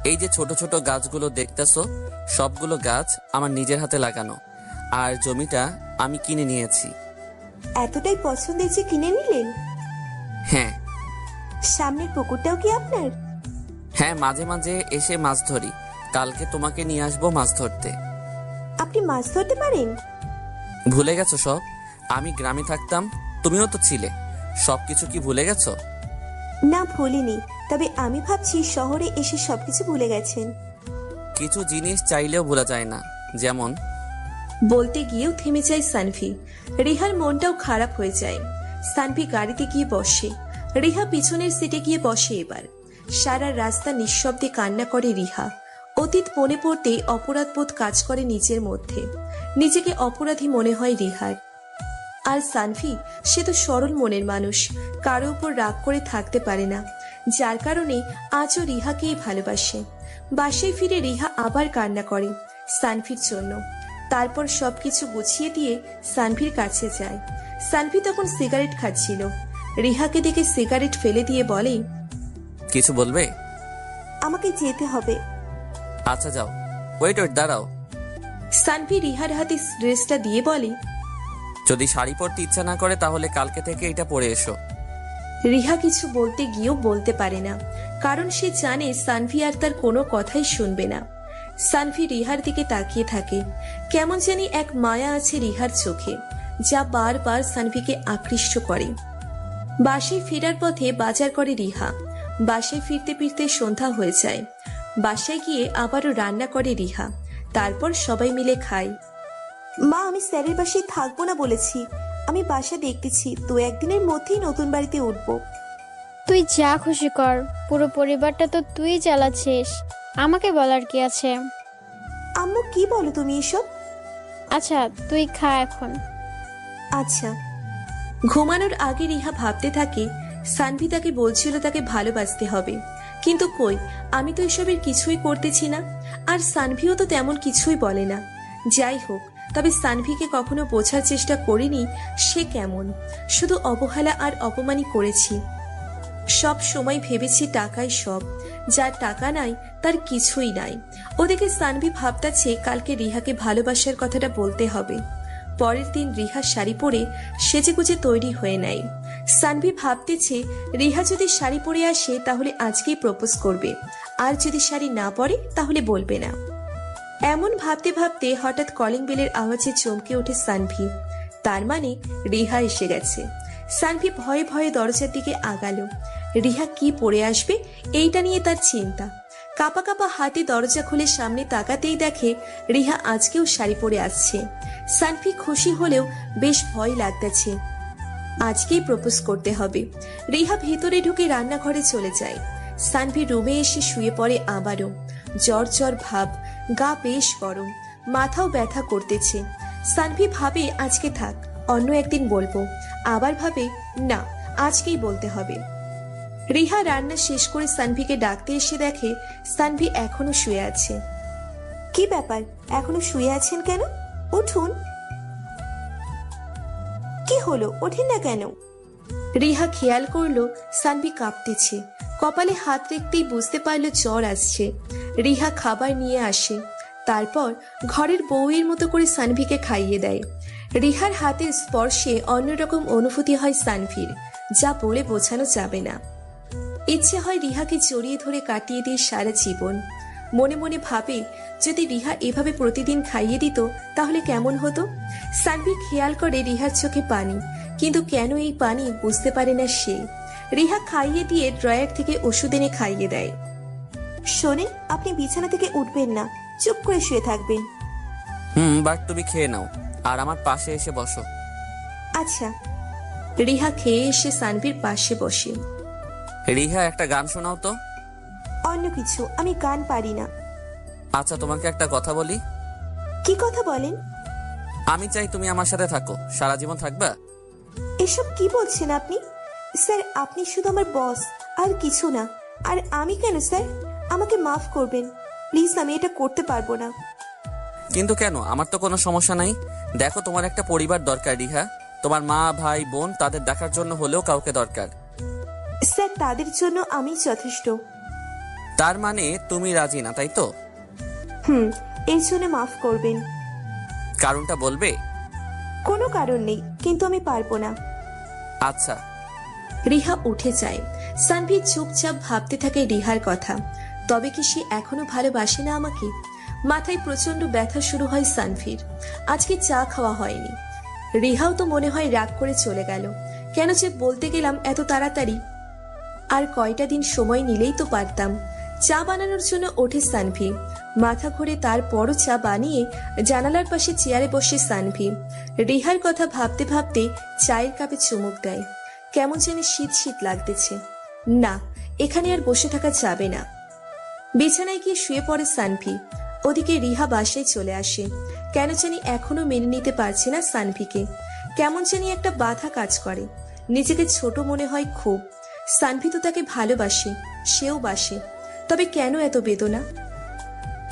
এই যে ছোট ছোট গাছগুলো দেখতেছো, সবগুলো গাছ আমার নিজের হাতে লাগানো। আর জমিটা আমি কিনে নিয়েছি। এতটাই পছন্দের যে কিনে নিলেন? হ্যাঁ সামনের পুকুরটাও কি আপনার? হ্যাঁ, মাঝে মাঝে এসে মাছ ধরি। কালকে তোমাকে নিয়ে আসবো মাছ ধরতে। আপনি মাছ ধরতে পারেন? ভুলে গেছো সব? আমি গ্রামে থাকতাম, তুমিও তো ছিলে। সবকিছু কি ভুলে গেছো? না ভুলিনি, তবে আমি ভাবছি শহরে এসে সবকিছু ভুলে গেছেন। কিছু জিনিস চাইলেও ভোলা যায় না, যেমন বলতে গিয়েও থেমে যায় সানভি। রিহার মনটাও খারাপ হয়ে যায়। সানভি গাড়িতে গিয়ে বসে। রিহা পিছনের সিটে গিয়ে বসে। এবার সারা রাস্তা নিঃশব্দে কান্না করে রিহা। অতীত মনে পড়তে অপরাধবোধ কাজ করে নিজের মধ্যে। নিজেকে অপরাধী মনে হয় রিহার। আর সানভি, সে তো সরল মনের মানুষ, কারো উপর রাগ করে থাকতে পারে না, যার কারণে আজও রিহাকেই ভালোবাসে। বাসায় ফিরে রিহা আবার কান্না করে সানভির জন্য। তারপর সবকিছু গুছিয়ে দিয়ে সানভির কাছে যায়। সানভি তখন সিগারেট খাচ্ছিল। রিহাকে দেখে সিগারেট ফেলে দিয়ে বলে, কিছু বলবে? আমাকে যেতে হবে। আচ্ছা যাও। ওয়েট, দাঁড়াও। সানভি রিহার হাতে ড্রেসটা দিয়ে বলে, যদি শাড়ি পরতে ইচ্ছা না করে তাহলে কালকে থেকে এটা পরে এসো। রিহা কিছু বলতে গিয়েও বলতে পারে না, কারণ সে জানে সানভি আর তার কোনো কথাই শুনবে না। সানভি রিহার দিকে তাকিয়ে থাকে। কেমন জানি এক মায়া আছে রিহার চোখে, যা বারবার সানভিকে আকৃষ্ট করে। বাসায় ফেরার পথে বাজার করে রিহা। বাসায় ফিরতে ফিরতে সন্ধ্যা হয়ে যায়। বাসায় গিয়ে আবারও রান্না করে রিহা। তারপর সবাই মিলে খায়। মা, আমি স্যারের বাসায় থাকবো না বলেছি। আমি বাসা দেখতেছি, 2-1 দিনের মধ্যেই নতুন বাড়িতে উঠবো। তুই যা খুশি কর, পুরো পরিবারটা তো তুই চালাচ্ছিস, আমাকে বলার কি আছে? আম্মু কি বলো তুমি এসব? আচ্ছা তুই খা এখন। আচ্ছা। ঘুমানোর আগে রিহা ভাবতে থাকে সানভি তাকে বলছিল তাকে ভালোবাসতে হবে, কিন্তু কই, আমি তো এসবের কিছুই করতেছি না। আর সানভিও তো তেমন কিছুই বলে না। যাই হোক, তবে সানভিকে কখনো বোঝার চেষ্টা করিনি সে কেমন। শুধু অবহেলা আর অপমানই করেছি। সব সময় ভেবেছি টাকাই সব, যার টাকা নাই তার কিছুই নাই। ওদিকে সানভি ভাবতাছে কালকে রিহাকে ভালোবাসার কথাটা বলতে হবে। পরের দিন রিহা শাড়ি পরে সেজেগুজে তৈরি হয়ে নেয়। সানভি ভাবতেছে রিহা যদি শাড়ি পরে আসে তাহলে আজকেই প্রপোজ করবে, আর যদি শাড়ি না পরে তাহলে বলবে না। এমন ভাবতে ভাবতে হঠাৎ কলিং বেলের আওয়াজে চমকে ওঠে সানভি। তার মানে রিহা এসে গেছে। সানভি ভয়ে ভয়ে দরজার দিকে আগালো। রিহা কি পরে আসবে এইটা নিয়ে তার চিন্তা। কাপা কাপা হাতে দরজা খুলে সামনে তাকাতেই দেখে রিহা আজকেও শাড়ি পরে আসছে। সানভি খুশি হলেও বেশ ভয় লাগতেছে। আজকেই প্রপোজ করতে হবে। রিহা ভেতরে ঢুকে রান্নাঘরে চলে যায়। সানভি রুমে এসে শুয়ে পড়ে আবারও। জ্বর জ্বর ভাব, গা বেশ গরম, মাথাও ব্যথা করতেছে। সানভি ভাবে আজকে থাক, অন্য একদিন বলবো। আবার ভাবে না, আজকেই বলতে হবে। রিহা রান্না শেষ করে সানভিকে ডাকতে এসে দেখে সানভি এখনো শুয়ে আছে। কি ব্যাপার, এখনো শুয়ে আছেন কেন? উঠুন। কি হলো, ওঠেন না কেন? রিহা খেয়াল করলো সানভি কাঁপতেছে। কপালে হাত রেখতেই বুঝতে পারলো জ্বর আসছে। রিহা খাবার নিয়ে আসে। তারপর ঘরের বউয়ের মতো করে সানভিকে খাইয়ে দেয়। রিহার হাতের স্পর্শে অন্যরকম অনুভূতি হয় সানভির, যা বলে বোঝানো যাবে না। ইচ্ছে হয় রিহাকে জড়িয়ে ধরে কাটিয়ে দিয়ে সারা জীবন। মনে মনে ভাবে যদি রিহা এভাবে প্রতিদিন খাইয়ে দিত তাহলে কেমন হতো। সানভি খেয়াল করে রিহার চোখে পানি, কিন্তু কেন এই পানি বুঝতে পারে না সে। রিহা খাইয়ে দিয়ে ড্রয়ার থেকে ওষুধ এনে খাইয়ে দেয়। শোনেন, আপনি বিছানা থেকে উঠবেন না, চুপ করে শুয়ে থাকবেন। বাট তুমি খেয়ে নাও আর আমার পাশে এসে বসো। আচ্ছা। রিহা খেয়ে এসে সানভীর পাশে বসে। রিহা একটা গান শোনাও তো। অন্য কিছু, আমি গান পারি না। আচ্ছা তোমাকে একটা কথা বলি। কি কথা বলেন? আমি চাই তুমি আমার সাথে থাকো, সারা জীবন থাকবা? এসব কি বলছেন আপনি? স্যার, আপনি শুধু আমার বস, আর কিছু না। আর আমি কেন স্যার? আমাকে মাফ করবেন প্লিজ, আমি এটা করতে পারবো না। কিন্তু কেন? আমার তো কোনো সমস্যা নাই। দেখো তোমার একটা পরিবার দরকার রিহা, তোমার মা ভাই বোন তাদের দেখার জন্য হলেও কাউকে দরকার। স্যার, তাদের জন্য আমি যথেষ্ট। তার মানে তুমি রাজি না, তাই তো? এর জন্য মাফ করবেন। কারণটা বলবে? কোনো কারণ নেই, কিন্তু আমি পারবো না। আচ্ছা। রিহা উঠে যায়। সানভীর চুপচাপ ভাবতে থাকে রিহার কথা। তবে কি সে এখনো ভালোবাসে না আমাকে? মাথায় প্রচন্ড ব্যথা শুরু হয় সানভীর। আজকে চা খাওয়া হয়নি। রিহাও তো মনে হয় রাগ করে চলে গেল। কেন যে বলতে গেলাম এত তাড়াতাড়ি? আর কয়টা দিন সময় নিলেই তো পারতাম। চা বানানোর জন্য ওঠে সানভি। মাথা ঘুরে তারপরও চা বানিয়ে জানালার পাশে চেয়ারে বসে সানভি রিহার কথা ভাবতে ভাবতে চায়ের কাপে চুমুক দেয়। কেমন জানি শীত শীত লাগতেছে। না, এখানে আর বসে থাকা যাবে না। বিছানায় গিয়ে শুয়ে পড়ে সানভি। ওদিকে রিহা বাসায় চলে আসে। কেন জানি এখনো মেনে নিতে পারছে না সানভিকে। কেমন জানি একটা বাধা কাজ করে। নিজেকে ছোট মনে হয় খুব। সানভি তো তাকে ভালোবাসে, সেও বাসে। তবে কেন এত বেদনা?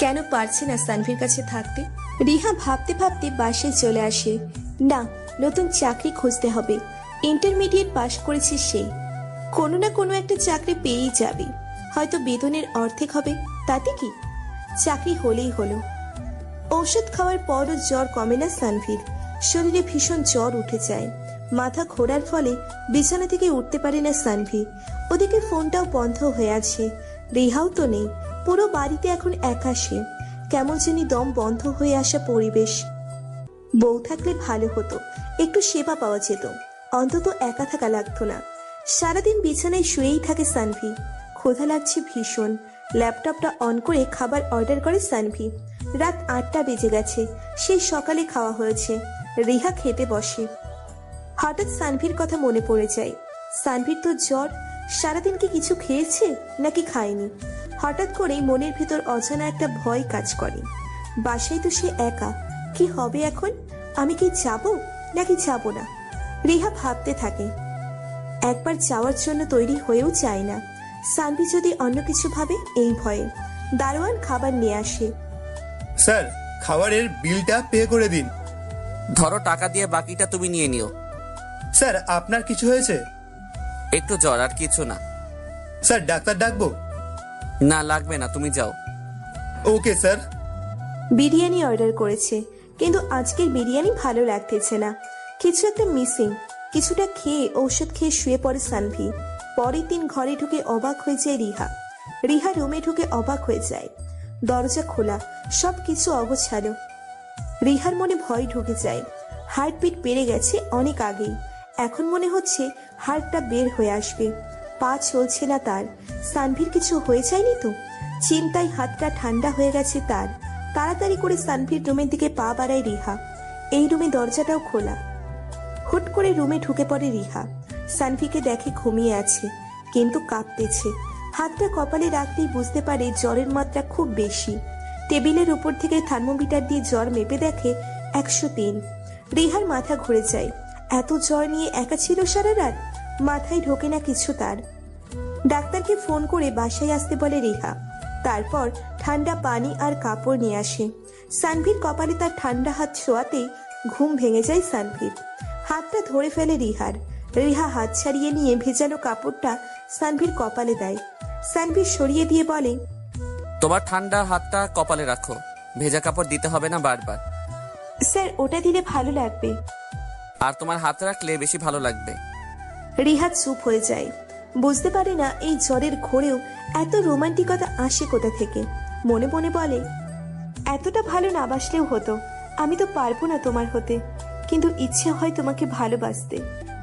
কেন পারছে না সানভির কাছে থাকতে? রিহা ভাবতে ভাবতে বাসায় চলে আসে। না, নতুন চাকরি খুঁজতে হবে। ইন্টারমিডিয়েট পাশ করেছে সে। কোনো না কোনো একটা চাকরি পেয়েই যাবে। হয়তো বেতনের অর্ধেক হবে, তাতে কি? চাকরি হলেই হলো। ঔষধ খাওয়ার পরও জ্বর কমে না সানভির। শরীরে ভীষণ জ্বর উঠে যায়। মাথা ঘোরার ফলে বিছানা থেকে উঠতে পারে না সানভি। ওদিকে ফোনটাও বন্ধ হয়ে আছে। রিহাও তো নেই। পুরো বাড়িতে এখন একা সে। কেমন জানি দম বন্ধ হয়ে আসা পরিবেশ। বউ থাকলে ভালো হতো, একটু সেবা পাওয়া যেত, অন্তত একা থাকা লাগতো না। সারাদিন বিছানায় শুয়েই থাকে সানভি। ক্ষুধা লাগছে ভীষণ। ল্যাপটপটা অন করে খাবার অর্ডার করে সানভি। রাত 8টা বেজে গেছে, সেই সকালে খাওয়া হয়েছে। রিহা খেতে বসে। হঠাৎ সানভির কথা মনে পড়ে যায়। সানভির তো জ্বর। সারাদিন কি কিছু খেয়েছে নাকি খায়নি? হঠাৎ করেই মনের ভিতর অজানা একটা ভয় কাজ করে। বাসায় তো সে একা। কি হবে এখন? আমি কি যাব নাকি যাব না? রিহা ভাবতে থাকে। একবার যাওয়ার জন্য তৈরি হয়েও চায় না। সানভি যদি অন্য কিছু ভাবে, এই ভয়ে। দারোয়ান খাবার নিয়ে আসে। স্যার, খাবারের বিলটা পে করে দিন। ধরো টাকা দিয়ে বাকিটা তুমি নিয়ে নিও। স্যার, আপনার কিছু হয়েছে? একটু জ্বর, আর কিছু না। স্যার, ডাক্তার ডাকবো? না লাগবে না, তুমি যাও। Okay sir. বিরিয়ানি অর্ডার করেছে, কিন্তু আজকের বিরিয়ানি ভালো লাগতেছে না। কিছু একটা মিসিং। কিছুটা খেয়ে ঔষধ খেয়ে শুয়ে পড়ে সানভি। পরের দিন ঘরে ঢুকে অবাক হয়ে যায় রিহা। রিহা রুমে ঢুকে অবাক হয়ে যায়। দরজা খোলা, সবকিছু অগোছালো। রিহার মনে ভয় ঢুকে যায়। হার্টবিট বেড়ে গেছে অনেক আগেই। এখন মনে হচ্ছে হার্টটা বের হয়ে আসবে। পা চলছে না তার। সানভির কিছু হয়ে যায়নি তো? চিন্তায় হাতটা ঠান্ডা হয়ে গেছে তার। তাড়াতাড়ি করে সানভির রুমের দিকে পা বাড়ায় রিহা। এই রুমে দরজাটাও খোলা। হুট করে রুমে ঢুকে পড়ে রিহা। সানভিকে দেখে ঘুমিয়ে আছে, কিন্তু কাঁপতেছে। হাতটা কপালে রাখতেই বুঝতে পারে জ্বরের মাত্রা খুব বেশি। টেবিলের উপর থেকে থার্মোমিটার দিয়ে জ্বর মেপে দেখে 103। রিহার মাথা ঘুরে যায়। এত জ্বর নিয়ে একা ছিল সারা রাত? মাথায় ঢোকে না কিছু তার। ডাক্তারকে ফোন করে বাসায় আসতে বলে রিহা। তারপর ঠান্ডা পানি আর কাপড় নিয়ে আসে। সানভির কপালে তার ঠান্ডা হাত ছোঁয়াতেই ঘুম ভেঙে যায় সানভির। হাতটা ধরে ফেলে রিহার। রিহা হাত ছাড়িয়ে নিয়ে ভেজানো কাপড়টা সানভির কপালে দেয়। সানভি সরিয়ে দিয়ে বলে, তোমার ঠান্ডা হাতটা কপালে রাখো, ভেজা কাপড় দিতে হবে না বারবার। স্যার, ওটা দিলে ভালো লাগবে। আর তোমার হাত রাখলে বেশি ভালো লাগবে। রিহা চুপ হয়ে যায়। বুঝতে পারে না এই জ্বরের ঘোরেও এত রোমান্টিকতা আসে কোথা থেকে। মনে মনে বলে, এতটা ভালো না বাসলেও হতো। আমি তো পারবো না তোমার হতে, কিন্তু ইচ্ছে হয় তোমাকে ভালোবাসতে।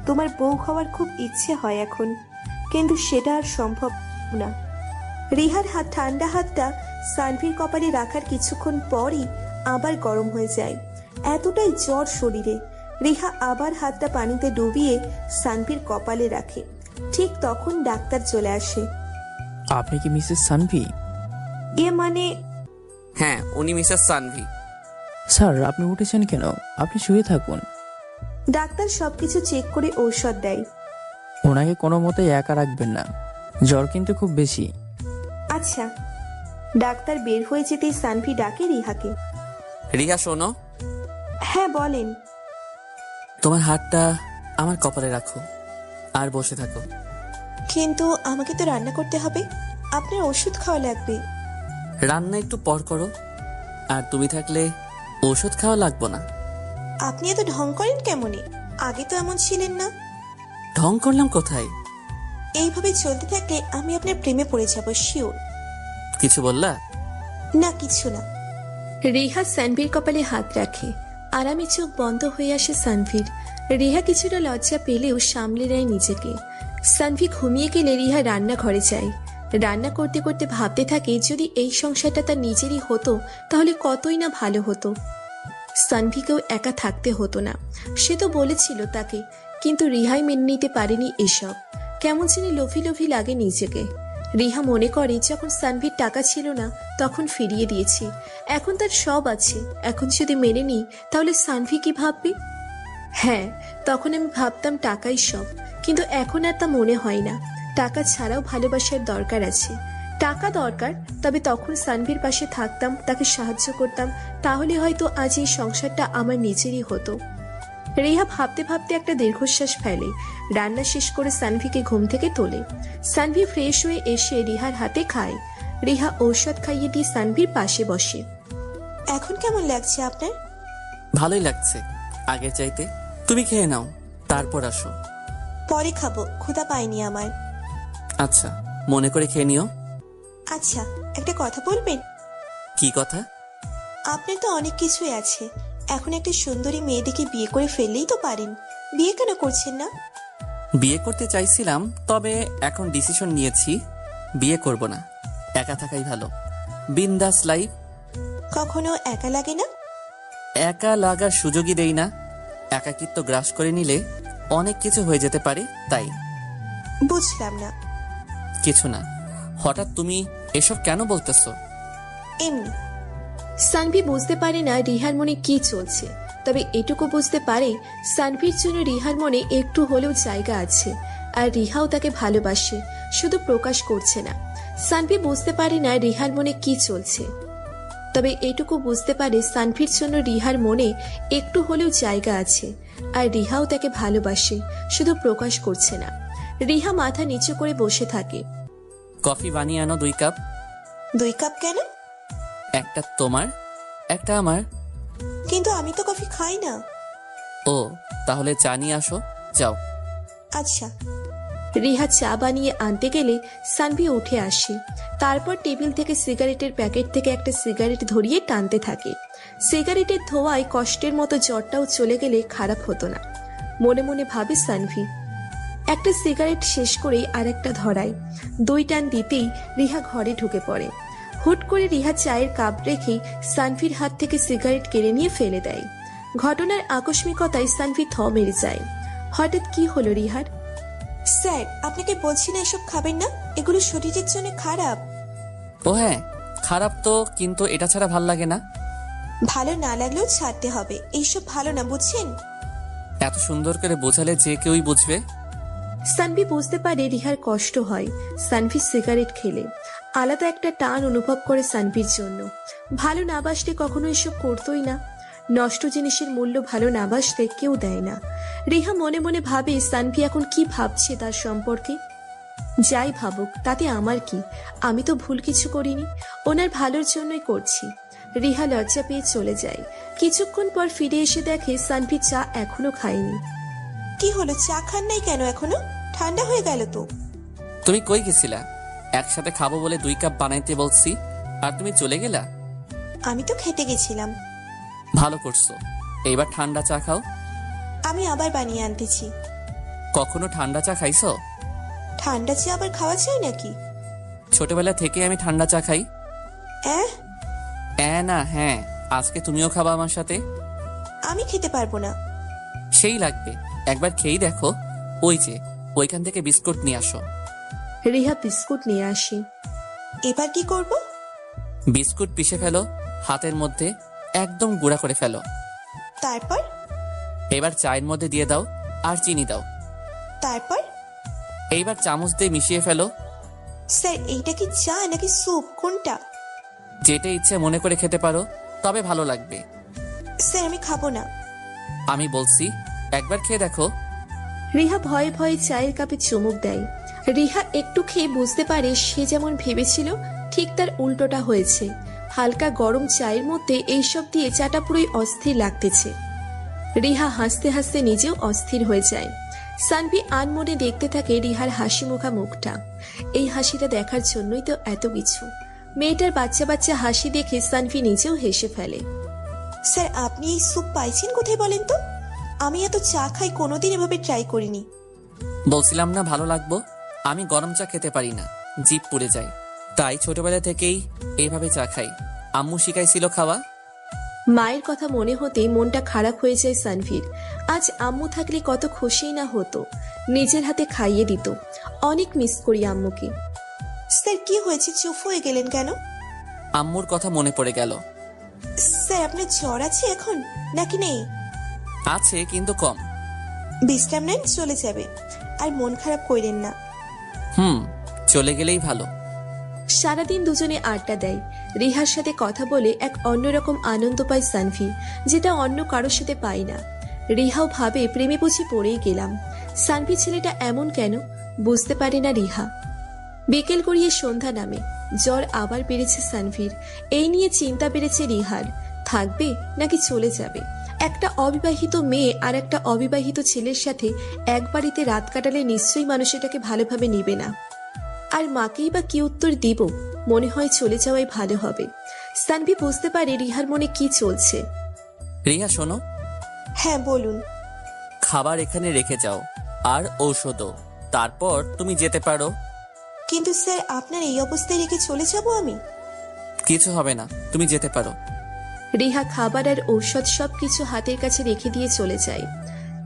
তোমার বউ হওয়ার খুব ইচ্ছে হয় এখন। কিন্তু সেটা আর সম্ভব না। রিহার ঠান্ডা হাতটা সানভির কপালে রাখার কিছুক্ষণ পরই আবার গরম হয়ে যায়। এতটাই জ্বর শরীরে। রিহা আবার হাতটা পানিতে ডুবিয়ে সানভির কপালে রাখে। ঠিক তখন ডাক্তার চলে আসে। আপনি কি মিসেস সানভি? মানে হ্যাঁ, উনি মিসেস সানভি। স্যার, আপনি উঠেছেন কেন? আপনি শুয়ে থাকুন। ডাক্তার সবকিছু চেক করে ঔষধ দেয়। ওনাকে কোনো মতেই একা রাখবেন না, জ্বর কিন্তু খুব বেশি। আচ্ছা। ডাক্তার বের হয়ে যেতেই সানভি ডাকে রিহাকে। রিহা শোনো, হ্যাঁ বলেন। তোমার হাতটা আমার কপালে রাখো আর বসে থাকো। কিন্তু আমাকে তো রান্না করতে হবে, আপনার ওষুধ খাওয়া লাগবে। রান্না একটু পর করো, আর তুমি থাকলে ওষুধ খাওয়া লাগবো না। আপনি এত ঢং করেন কেমনে? আগে তো এমন ছিলেন না। ঢং করলাম কোথায়? এইভাবে চলতে থাকলে আমি আপনার প্রেমে পড়ে যাব শিওর। কিছু বললা? না, কিছু না। রিহা সানভির কপালে হাত রাখে। আরামে চোখ বন্ধ হয়ে আসে সানভির। রিহা কিছুটা লজ্জা পেলেও সামলে নেয় নিজেকে। সানভি ঘুমিয়ে গেলে রিহা রান্নাঘরে যায়। রান্না করতে করতে ভাবতে থাকে যদি এই সংসারটা তার নিজেরই হতো তাহলে কতই না ভালো হতো। সানভিকেও একা থাকতে হতো না, সে তো বলেছিল তাকে। কিন্তু রিহাই মেনে নিতে পারেনি এসব। কেমন জানি লোভি লোভি লাগে নিজেকে। রিহা মনে করে যখন সানভির টাকা ছিল না তখন ফিরিয়ে দিয়েছি, এখন তার সব আছে। এখন যদি মেনে নিই তাহলে সানভি কি ভাববে? হ্যাঁ, তখন আমি ভাবতাম টাকাই সব, কিন্তু এখন আর তা মনে হয় না। টাকা ছাড়াও ভালোবাসার দরকার আছে। টাকা দরকার, তবে তখন সানভির পাশে থাকতাম, তাকে সাহায্য করতাম, তাহলে হয়তো আজ এই সংসারটা আমার নিজেরই হতো। রিহা ভাবতে ভাবতে একটা দীর্ঘশ্বাস ফেলে। রান্না শেষ করে সানভিকে ঘুম থেকে তোলে। সানভি ফ্রেশ হয়ে এসে রিহার হাতে খায়। রিহা ঔষধ খাইয়ে দিয়ে সানভির পাশে বসে। এখন কেমন লাগছে আপনার? ভালোই লাগছে আগের চাইতে। তুমি খেয়ে নাও, তারপর আসো। পরে খাবো, ক্ষুধা পাইনি আমার। আচ্ছা, মনে করে খেয়ে নিও। আচ্ছা, একটা কথা বলবেন? কি কথা? আপনার তো অনেক কিছুই আছে, এখন একটা সুন্দরী মেয়ে দেখে বিয়ে করে ফেললেই তো পারেন। বিয়ে কেন করছেন না? বিয়ে করতে চাইছিলাম, তবে এখন ডিসিশন নিয়েছি বিয়ে করব না। একা থাকাই ভালো, বিন্দাস লাইফ। কখনো একা লাগে না? একা লাগার সুযোগই দেই না। একাকিত্ব গ্রাস করে নিলে অনেক কিছু হয়ে যেতে পারে, তাই। বুঝলাম না। কিছু না। হঠাৎ তুমি এসব কেন বলতেছো? এমনি। সানভি বুঝতে পারে না রিহার মনে কি চলছে, তবে এটুকু বুঝতে পারে সানভির জন্য রিহার মনে একটু হলেও জায়গা আছে, আর রিহাও তাকে ভালোবাসে, শুধু প্রকাশ করছে না। সানভি বুঝতে পারে না রিহার মনে কি চলছে, তবে এটুকু বুঝতে পারে সানভির জন্য রিহার মনে একটু হলেও জায়গা আছে, আর রিহাও তাকে ভালোবাসে, শুধু প্রকাশ করছে না। রিহা মাথা নিচু করে বসে থাকে। কফি বানিয়ে আনো 2 কাপ। 2 কাপ কেন? একটা তোমার, একটা আমার। কিন্তু আমি তো কফি খাই না। ও, তাহলে চা নিয়ে আসো, যাও। আচ্ছা। রিহা চা বানিয়ে আনতে গেলে সানভি উঠে আসে। তারপর টেবিল থেকে সিগারেটের প্যাকেট থেকে একটা সিগারেট ধরিয়ে টানতে থাকে। সিগারেটের ধোঁয়ায় কষ্টের মতো জ্বরটাও চলে গেলে খারাপ হতো না, মনে মনে ভাবে সানভি। একটা সিগারেট শেষ করেই আরেকটা ধরায়। 2 টান দিতেই রিহা ঘরে ঢুকে পড়ে। হুট করে রিহা চায়ের কাপ রেখেই সানভির হাত থেকে সিগারেট কেড়ে নিয়ে ফেলে দেয়। ঘটনার আকস্মিকতায় সানভি থ মেরে যায়। হঠাৎ কি হলো রিহার? স্যার, আপনাকে বলছি না এসব খাবেন না, এগুলো শরীরের জন্য খারাপ। ও হ্যাঁ, খারাপ তো, কিন্তু এটা ছাড়া ভাল লাগে না। ভালো না লাগলেও ছাড়তে হবে, এইসব ভালো না, বুঝছেন? এত সুন্দর করে বোঝালে যে কেউই বুঝবে। সানভি বুঝতে পারে রিহার কষ্ট হয় সানভি সিগারেট খেলে। আলাদা একটা টান অনুভব করে সানভির জন্য। ভালো না বাসলে কখনো এসব করতোই না। নষ্ট জিনিসের মূল্য ভালো না বাসলে কেউ দেয় না। রিহা মনে মনে ভাবে সানভি এখন কি ভাবছে তার সম্পর্কে। যাই ভাবুক, তাতে আমার কি? আমি তো ভুল কিছু করিনি, ওনার ভালোর জন্যই করছি। রিহা লজ্জা পেয়ে চলে যায়। কিছুক্ষণ পর ফিরে এসে দেখে সানভি চা এখনো খায়নি। কি হলো, চা খান নাই কেন এখনো? ঠান্ডা হয়ে গেল তো। তুমি কই গেছিলা? একসাথে খাবো বলে 2 কাপ বানাইতে বলছি, আর তুমি চলে গেলা। আমি তো খেতে গেছিলাম। ভালো করছো, এইবার ঠান্ডা চা খাও। আমি আবার বানিয়ে আনতেছি। কখনো ঠান্ডা চা খাইছো? ঠান্ডা চা আবার খাওয়া যায় নাকি? ছোটবেলা থেকে আমি ঠান্ডা চা খাই। অ্যাঁ, না হ্যাঁ, আজকে তুমিও খাবা আমার সাথে। আমি খেতে পারবো না। সেই লাগবে, একবার খেয়েই দেখো। ওই যে ওইখান থেকে বিস্কুট নিয়ে আসো। রিহা বিস্কুট নিয়ে আসে। এবার কি করব? বিস্কুট পিষে ফেলো হাতের মধ্যে, একদম গুঁড়া করে ফেলো। তারপর? এবার চায়ের মধ্যে দিয়ে দাও আর চিনি দাও। তারপর? এইবার চামচ দিয়ে মিশিয়ে ফেলো। স্যার, এইটা কি চা নাকি স্যুপ, কোনটা? যেটা ইচ্ছে মনে করে খেতে পারো, তবে ভালো লাগবে। স্যার, আমি খাবো না। আমি বলছি একবার খেয়ে দেখো। রিহা ভয়ে ভয়ে চায়ের কাপে চুমুক দেয়। রিহা একটু খেয়ে বুঝতে পারে সে যেমন ভেবেছিল ঠিক তার উল্টোটা হয়েছে। হালকা গরম চায়ের মধ্যে এইসব দিয়ে চাটা পুরোই অস্থির লাগতেছে। রিহা হাসতে হাসতে নিজেও অস্থির হয়ে যায়। সানভি আনমনে দেখতে থাকে রিহার হাসি মুখা মুখটা। এই হাসিটা দেখার জন্যই তো এত কিছু। মেয়েটার বাচ্চা বাচ্চা হাসি দেখে সানভি নিজেও হেসে ফেলে। স্যার, আপনি এই স্যুপ পাইছেন কোথায় বলেন তো? আমি এত চা খাই, কোনোদিন এভাবে ট্রাই করিনি। বলছিলাম না ভালো লাগবো। আমি গরম চা খেতে পারি না, জিভ পুড়ে যায়। তাই ছোটবেলা থেকেই এইভাবে চা খাই। আম্মু শিখাইছিল খাওয়া। মায়ের কথা মনে হতেই মনটা খারাপ হয়ে যায় সানভির। আজ আম্মু থাকলে কত খুশি না হতো, নিজের হাতে খাইয়ে দিত। অনেক মিস করি আম্মুকে। স্যার, কি হয়েছে, চুপ হয়ে গেলেন কেন? আম্মুর কথা মনে পড়ে গেল। স্যার, আপনার জ্বর আছে এখন নাকি নেই? আছে কিন্তু কম। বিশ্রাম নেন, চলে যাবে। আর মন খারাপ কইরেন না। চলে গেলেই ভালো। সারাদিন দুজনে আড্ডা দেয়। রিহার সাথে কথা বলে এক অন্যরকম আনন্দ পায় সানভি, যেটা অন্য কারোর সাথে পায় না। রিহাও ভাবে প্রেমে বুঝি পড়েই গেলাম। সানভি ছেলেটা এমন কেন বুঝতে পারে না রিহা। বিকেল গড়িয়ে সন্ধ্যা নামে। জ্বর আবার বেড়েছে সানভির। এই নিয়ে চিন্তা বেড়েছে রিহার। থাকবে নাকি চলে যাবে? একটা অবিবাহিত মেয়ে আর একটা অবিবাহিত ছেলের সাথে এক বাড়িতে রাত কাটালে নিশ্চয়ই মানুষ এটাকে ভালোভাবে নিবে না। আর মাকেই বা কি উত্তর দিব? মনে হয় চলে যাওয়াই ভালো হবে। সানভি বুঝতে পারে রিহার মনে কি চলছে। রিয়া শোনো। হ্যাঁ, বলুন। খাবার এখানে রেখে যাও আর ঔষধও, তারপর তুমি যেতে পারো। কিন্তু স্যার, আপনার এই অবস্থায় রেখে চলে যাব আমি? কিছু হবে না, তুমি যেতে পারো। রিহা খাবার আর ঔষধ সবকিছু হাতের কাছে রেখে দিয়ে চলে যায়।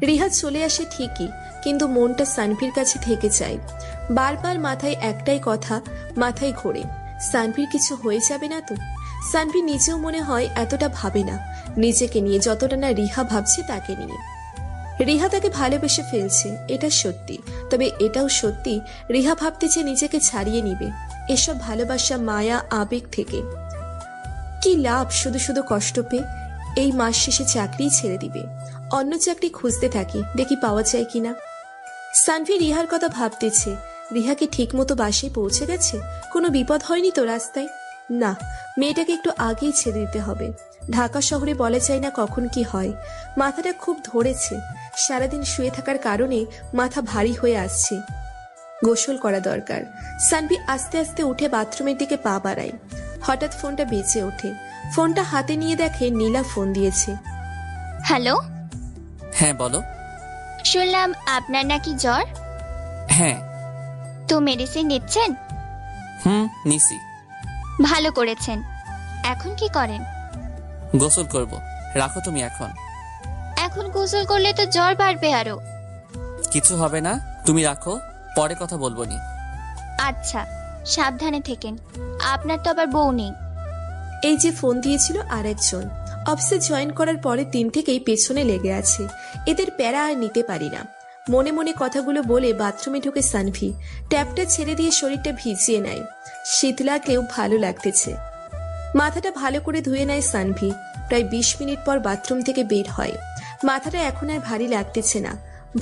রিহা চলে আসে ঠিকই, কিন্তু মনটা সানভির কাছে থেকে যায়। বারবার মাথায় একটাই কথা মাথায় ঘোরে, সানভির কিছু হয়ে যাবে না তো? সানভি নিজেও মনে হয় এতটা ভাবে না নিজেকে নিয়ে, যতটা না রিহা ভাবছে তাকে নিয়ে। রিহা তাকে ভালোবেসে ফেলছে, এটা সত্যি। তবে এটাও সত্যি রিহা ভাবতেছে নিজেকে ছাড়িয়ে নিবে এসব ভালোবাসা, মায়া, আবেগ থেকে। কি লাভ শুধু শুধু কষ্ট পেয়ে? এই মাস শেষে চাকরি ছেড়ে দিবে। অন্য চাকরি খুঁজতে থাকি, দেখি পাওয়া যায় কিনা। সানভি রিহার কথা ভাবতেছে। রিহা কি ঠিক মতো বাসায় পৌঁছে গেছে? কোনো বিপদ হয়নি তো রাস্তায়? না, মেয়েটাকে একটু আগেই ছেড়ে দিতে হবে। ঢাকা শহরে বলা যায় না কখন কি হয়। মাথাটা খুব ধরেছে, সারাদিন শুয়ে থাকার কারণে মাথা ভারী হয়ে আসছে। গোসল করা দরকার। সানভি আস্তে আস্তে উঠে বাথরুমের দিকে পা বাড়ায়। হঠাৎ ফোনটা বেজে ওঠে। ফোনটা হাতে নিয়ে দেখে নীলা ফোন দিয়েছে। হ্যালো, হ্যাঁ বলো। শুনলাম আপনার নাকি জ্বর। হ্যাঁ। তো মেডিসিন নিচ্ছেন? নিছি। ভালো করেছেন। এখন কি করেন? গোসল করব। রাখো তুমি এখন। এখন গোসল করলে তো জ্বর বাড়বে আরো। কিছু হবে না, তুমি রাখো, পরে কথা বলবো নি। আচ্ছা, সাবধানে থেকেন। আপনার তো আবার বউ নেই। এই যে ফোন দিয়েছিল আর একজন, অফিসে জয়েন করার পরের দিন থেকেই পেছনে লেগে আছে। এদের প্যারা আর নিতে পারি না। মনে মনে কথাগুলো বলে বাথরুমে ঢুকে সানভি ট্যাপটা ছেড়ে দিয়ে শরীরটা ভিজিয়ে নেয়। শীত লাগলেও ভালো লাগতেছে। মাথাটা ভালো করে ধুয়ে নেয় সানভি। প্রায় 20 মিনিট পর বাথরুম থেকে বের হয়। মাথাটা এখন আর ভারী লাগতেছে না,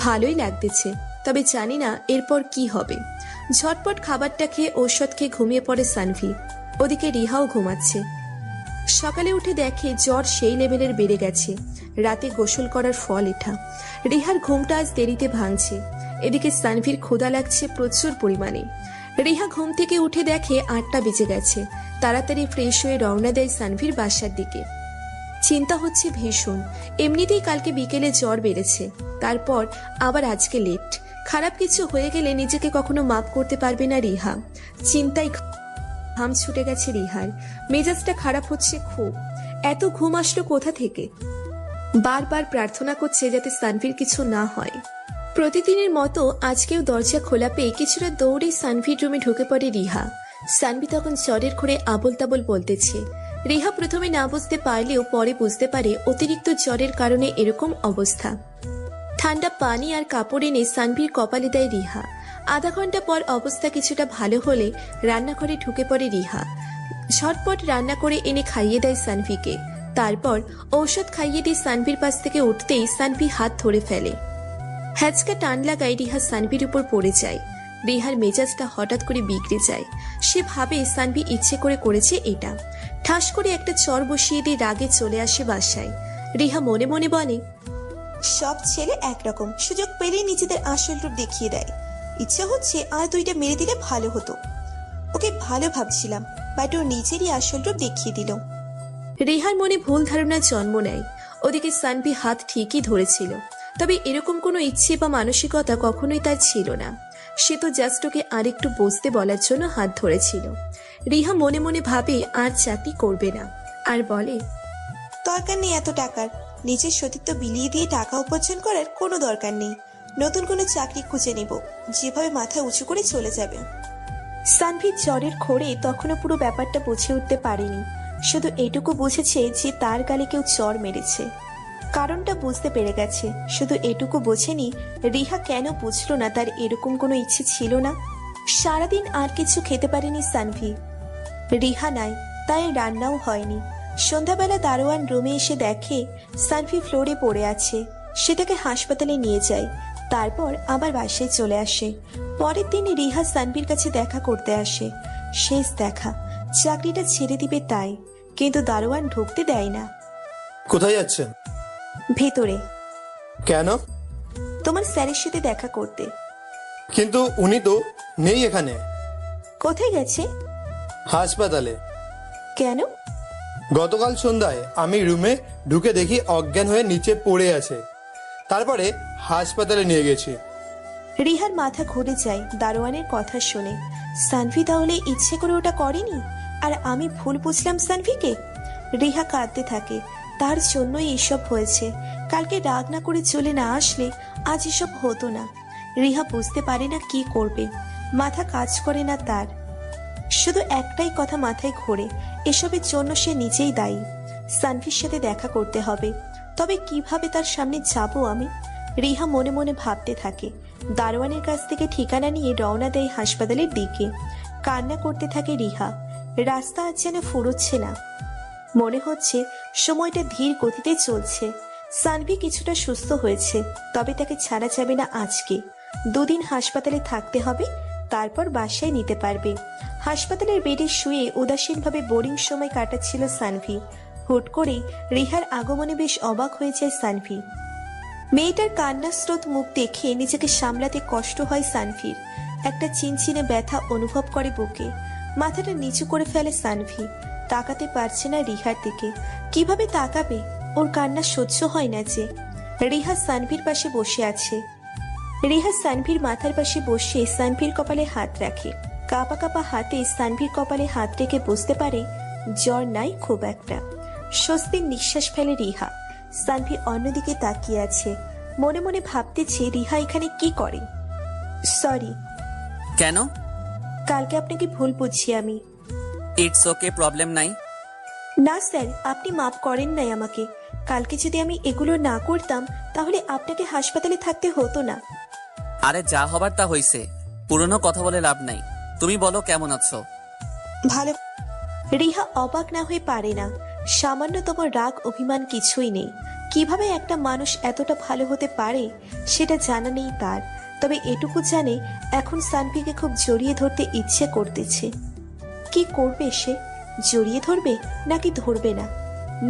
ভালোই লাগতেছে। তবে জানি না এরপর কি হবে। ঝটপট খাবারটা খেয়ে ঔষধ খেয়ে ঘুমিয়ে পড়ে সানভি। ওদিকে রিহাও ঘুমাচ্ছে। সকালে উঠে দেখে জ্বর সেই লেভেলের বেড়ে গেছে। রাতে গোসল করার ফল এটা। রিহার ঘুমটা আজ দেরিতে ভাঙছে। এদিকে সানভির ক্ষুধা লাগছে প্রচুর পরিমাণে। রিহা ঘুম থেকে উঠে দেখে 8টা বেজে গেছে। তাড়াতাড়ি ফ্রেশ হয়ে রওনা দেয় সানভির বাসার দিকে। চিন্তা হচ্ছে ভীষণ। এমনিতেই কালকে বিকেলে জ্বর বেড়েছে, তারপর আবার আজকে লেট। খারাপ কিছু হয়ে গেলে নিজেকে কখনো মাপ করতে পারবে না রিহা। চিন্তায় ঘাম ছুটে গেছে রিহার, মেজাজটা খারাপ হচ্ছে খুব। এত ঘুম আসলো কোথা থেকে? বারবার প্রার্থনা করছে যাতে সানভীর কিছু না হয়। প্রতিদিনের মতো আজকেও দরজা খোলা পেয়ে কিছুটা দৌড়ে সানভীর রুমে ঢুকে পড়ে রিহা। সানভি তখন জ্বরের ঘোরে আবোল তাবোল বলতেছে। রিহা প্রথমে না বুঝতে পারলেও পরে বুঝতে পারে অতিরিক্ত জ্বরের কারণে এরকম অবস্থা। ঠান্ডা পানি আর কাপড় এনে সানভীর কপালে দেয় রিহা। আধা ঘন্টা পর অবস্থা কিছুটা ভালো হলে রান্নাঘরে ঢুকে পড়ে রিহা। ঝটপট রান্না করে এনে খাইয়ে দেয় সানভিকে। তারপর ঔষধ খাইয়ে দিয়ে সানভির পাশ থেকে উঠতেই সানভি হাত ধরে ফেলে। হ্যাচকা টান লাগায় রিহা সানভির উপর পড়ে যায়। রিহার মেজাজটা হঠাৎ করে বিগড়ে যায়। সে ভাবে সানভি ইচ্ছে করে করেছে এটা। ঠাস করে একটা চর বসিয়ে দিয়ে রাগে চলে আসে বাসায়। রিহা মনে মনে বলে, সব ছেলে একরকম, সুযোগ পেলেই নিজেদের আসল রূপ দেখিয়ে দেয়। ইচ্ছে হচ্ছে আর দুইটা মেরে দিলে ভালো হতো। ওকে ভালো ভাবছিলাম, বাট ও নিজেরই আসল রূপ দেখিয়ে দিল। রিহার মনে ভুল ধারণার জন্ম নেয়। ওদিকে সানভি হাত ঠিকই ধরেছিল, তবে এরকম কোনো ইচ্ছে বা মানসিকতা কখনোই তার ছিল না। সে তো জাস্ট ওকে আরেকটু বসতে বলার জন্য হাত ধরেছিল। রিহা মনে মনে ভাবে আর চাকরি করবে না, আর বলে, দরকার নেই এত টাকার। নিজের সতীত্ব বিলিয়ে দিয়ে টাকা উপার্জন করার কোনো দরকার নেই। নতুন কোনো চাকরি খুঁজে নেব, যেভাবে মাথা উঁচু করে চলে যাবে। সানভির জ্বরের খোড়ে তখনও পুরো ব্যাপারটা বুঝে উঠতে পারেনি। শুধু এটুকু বুঝেছে যে তার গালে কেউ চর মেরেছে। কারণটা বুঝতে পেরে গেছে, শুধু এটুকু বোঝেনি রিহা কেন বুঝলো না তার এরকম কোনো ইচ্ছে ছিল না। সারাদিন আর কিছু খেতে পারেনি সানভি। রিহা নাই, তাই রান্নাও হয়নি। সন্ধ্যাবেলা দারোয়ান রুমে এসে দেখে সানভি ফ্লোরে পড়ে আছে। সেটাকে হাসপাতালে নিয়ে যায়, তারপর আবার বাসায় চলে আসে। পরের দিন রিহা সানভির কাছে দেখা করতে আসে। শেষ দেখা, চাকরিটা ছেড়ে দিবে তাই, কিন্তু দারোয়ান ঢুকতে দেয় না। কোথায় যাচ্ছেন? ভেতরে। কেন? তোমার স্যারের সাথে দেখা করতে। কিন্তু উনি তো নেই এখানে। কোথায় গেছে? হাসপাতালে। কেন? গতকাল সন্ধ্যায় আমি রুমে ঢুকে দেখি অজ্ঞান হয়ে নিচে পড়ে আছে, তারপরে হাসপাতালে নিয়ে গেছি। রিহার মাথা ঘুরে যায় দারোয়ানের কথা শুনে। সানভি তাহলে ইচ্ছে করে ওটা করেনি, আর আমি ভুল বুঝলাম সানভিকে। রিহা কাঁদতে থাকে, তার জন্যই এসব হয়েছে। কালকে রাগ না করে চলে না আসলে আজ এসব হতো না। রিহা বুঝতে পারে না কি করবে, মাথা কাজ করে না তার। শুধু একটাই কথা মাথায় ঘোরে, এসবের জন্য সে নিজেই দায়ী। সানভির সাথে দেখা করতে হবে, তবে কিভাবে তার সামনে যাব আমি? রিহা মনে মনে ভাবতে থাকে। দারোয়ানের কাছ থেকে ঠিকানা নিয়ে রওনা দেয় হাসপাতালের দিকে। কান্না করতে থাকে রিহা। রাস্তা আজ যেন ফুরোচ্ছে না, মনে হচ্ছে সময়টা ধীর গতিতে চলছে। সানভি কিছুটা সুস্থ হয়েছে, তবে তাকে ছাড়া যাবে না আজকে। 2 দিন হাসপাতালে থাকতে হবে, তারপর বাসায় নিতে পারবে। হাসপাতালের বেডে শুয়ে উদাসীনভাবে বোরিং সময় কাটাচ্ছিল সানভি। হুট করে রিহার আগমনে বেশ অবাক হয়ে যায় সানভি। মেয়েটার কান্নার স্রোত মুখ দেখে নিজেকে সামলাতে কষ্ট হয় সানভির। একটা চিনচিনে ব্যথা অনুভব করে বুকে। মাথাটা নিচু করে ফেলে সানভি। তাকাতে পারছে না রিহার দিকে। কিভাবে তাকাবে? ওর কান্না সহ্য হয় না যে। রিহা সানভির পাশে বসে আছে। রিহা সানভির মাথার পাশে বসে সানভির কপালে হাত রাখে। কাঁপা কাঁপা হাতে সানভির কপালে হাত রেখে বুঝতে পারে জ্বর নাই খুব একটা। স্বস্তির নিঃশ্বাস ফেলে রিহা। সানভি অন্যদিকে তাকিয়ে আছে, মনে মনে ভাবতেছে রিহা এখানে কি করে। সরি। কেন? কালকে আপনাকে ভুল বুঝছি আমি। ইটস ওকে, প্রবলেম নাই। না স্যার, আপনি মাফ করেন নাই আমাকে। কালকে যদি আমি এগুলো না করতাম তাহলে আপনাকে হাসপাতালে থাকতে হতো না। আরে যা হবার তা হইছে, পুরনো কথা বলে লাভ নাই। তুমি বলো কেমন আছো? ভালো। রিহা অবাক না হয়ে পারে না। সামান্যতম রাগ অভিমান কিছুই নেই। কিভাবে একটা মানুষ এতটা ভালো হতে পারে সেটা জানা নেই তার। তবে এটুকু জানে এখন সানভিকে খুব জড়িয়ে ধরতে ইচ্ছে করতেছে। কি করবে সে? জড়িয়ে ধরবে নাকি ধরবে না?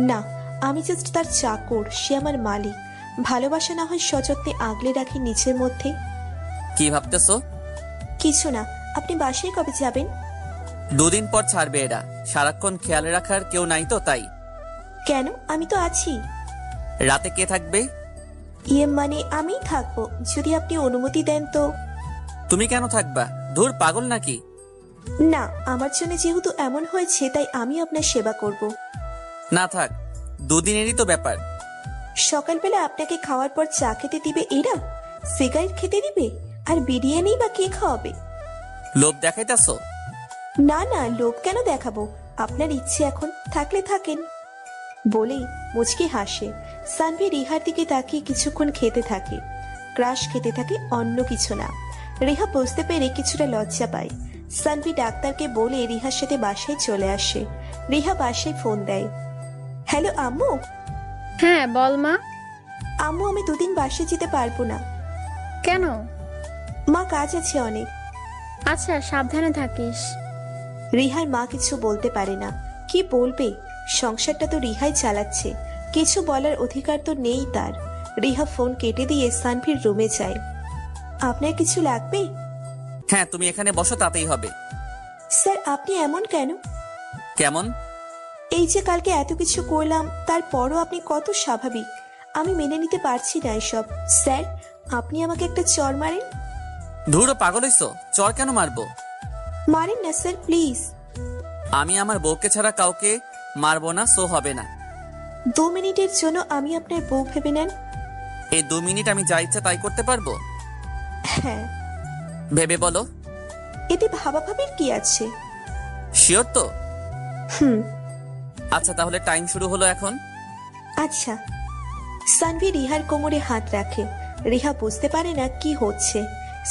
না, আমি জাস্ট তার চাকর, সে আমার মালিক। ভালোবাসা না হয় সযত্নে আগলে রাখি নিজের মধ্যে। কি ভাবতেছো? কিছু না। আপনি বাসায় কবে যাবেন? 2 দিন পর ছাড়বে এরা। সারাক্ষণ খেয়াল রাখার কেউ নাই তো তাই। কেন? আমি তো আছি। রাতে কে থাকবে? ইয়ে মানে আমি থাকবো, যদি আপনি অনুমতি দেন তো। তুমি কেন থাকবা? ধুর, পাগল নাকি? না, আমার জন্য যেহেতু এমন হয়েছে তাই আমি আপনার সেবা করব। না থাক, দুদিনেরই তো ব্যাপার। সকালবেলা আপনাকে খাওয়ার পর চা খেতে দিবে এরা, সিগারেট খেতে দিবে, আর বিরিয়ানি বা কে খাওয়াবে? লোভ দেখাইতাছো? না না, লোভ কেন দেখাবো, আপনার ইচ্ছে এখন, থাকলে থাকেন। বলেই মুচকি হাসে। সানভি রিহার দিকে তাকিয়ে কিছুক্ষণ খেতে থাকে, ক্রাশ খেতে থাকে, অন্য কিছু না। রিহা বুঝতে পেরে কিছুটা লজ্জা পায়। সানভি ডাক্তারকে বলে রিহার সাথে বাসায় চলে আসে। রিহা বাসায় ফোন দেয়। হ্যালো আম্মু। হ্যাঁ বল মা। আম্মু, আমি দুদিন বাসায় যেতে পারবো না। কেন? মা, কাজ আছে অনেক। আচ্ছা, সাবধানে থাকিস। রিহার মা কিছু বলতে পারে না, কি বলবে? সংসারটা তো রিহাই চালাচ্ছে, কিছু বলার অধিকার তো নেই তার। রিহা ফোন কেটে দিয়ে সানভির রুমে যায়। আপনার কিছু লাগবে? হ্যাঁ, তুমি এখানে বসো, তাতেই হবে। স্যার, আপনি এমন কেন? কেমন? এই যে কালকে এত কিছু করলাম, তারপরও আপনি কত স্বাভাবিক, আমি মেনে নিতে পারছি না এসব। স্যার, আপনি আমাকে একটা চড় মারেন। ধুর, পাগল হইছো? চর কেন মারবো? মারেন না স্যার, প্লিজ। আমি আমার বউকে ছাড়া কাউকে মারবো না, সো হবে না। 2 মিনিটের জন্য আমি আপনার বউ ভেবে নেন। এই 2 মিনিট আমি যা ইচ্ছা তাই করতে পারবো? হ্যাঁ। ভেবে বলো। এতে ভাবাভাবির কি আছে? শিওর তো? হুম। আচ্ছা, তাহলে টাইম শুরু হলো এখন। আচ্ছা। সানভি রিহার কোমরে হাত রাখে। রিহা বুঝতে পারে না কি হচ্ছে।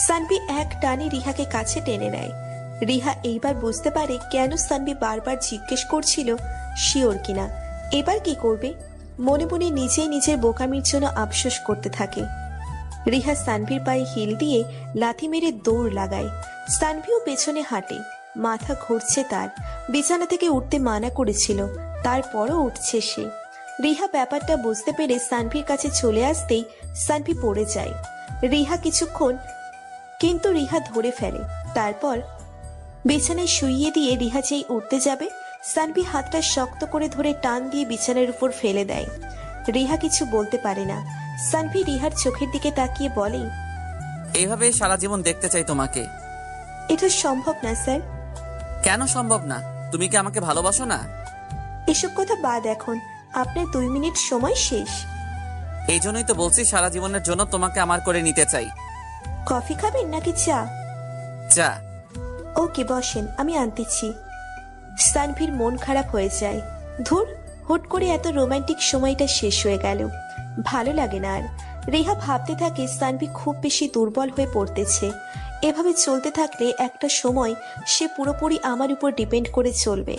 সানভি এক টানে রিহাকে কাছে টেনে নেয়। রিহা এইবার বুঝতে পারে কেন সানভি বারবার জিজ্ঞেস করছিল শিওর কিনা। এবার কি করবে? মনে মনে নিজেই নিজের বোকামির জন্য আফসোস করতে থাকে। রিহা সানভির পায়ে হিল দিয়ে লাথি মেরে দৌড় লাগায়। সানভিও পেছনে হাঁটে। মাথা ঘুরছে তার। বিছানা থেকে উঠতে মানা করেছিল, তারপরও উঠছে সে। রিহা ব্যাপারটা বুঝতে পেরে সানভির কাছে চলে আসতেই সানভি পড়ে যায়। রিহা কিছুক্ষণ, কিন্তু রিহা ধরে ফেলে। তারপর বিছানায় শুইয়ে দিয়ে রিহা যেই উঠতে যাবে, সানভি হাতটা শক্ত করে ধরে টান দিয়ে বিছানার উপর ফেলে দেয়। রিহা কিছু বলতে পারে না। সানভি রিহার চোখের দিকে তাকিয়ে বলে, এইভাবে সারা জীবন দেখতে চাই তোমাকে। এটা সম্ভব না স্যার। কেন সম্ভব না? তুমি কি আমাকে ভালোবাসো না? এসব কথা বাদ এখন, আপনার 2 মিনিট সময় শেষ। এই জন্যই তো বলছি সারা জীবনের জন্য তোমাকে আমার করে নিতে চাই। কফি খাবেন নাকি চা? চা। ওকে, বসেন, আমি আনতেছি। সানভির মন খারাপ হয়ে যায়। ধুর, হুট করে এত রোমান্টিক সময়টা শেষ হয়ে গেল, ভালো লাগে না আর। রিহা ভাবতে থাকে সানভি খুব বেশি দুর্বল হয়ে পড়তেছে। এভাবে চলতে থাকলে একটা সময় সে পুরোপুরি আমার উপর ডিপেন্ড করে চলবে।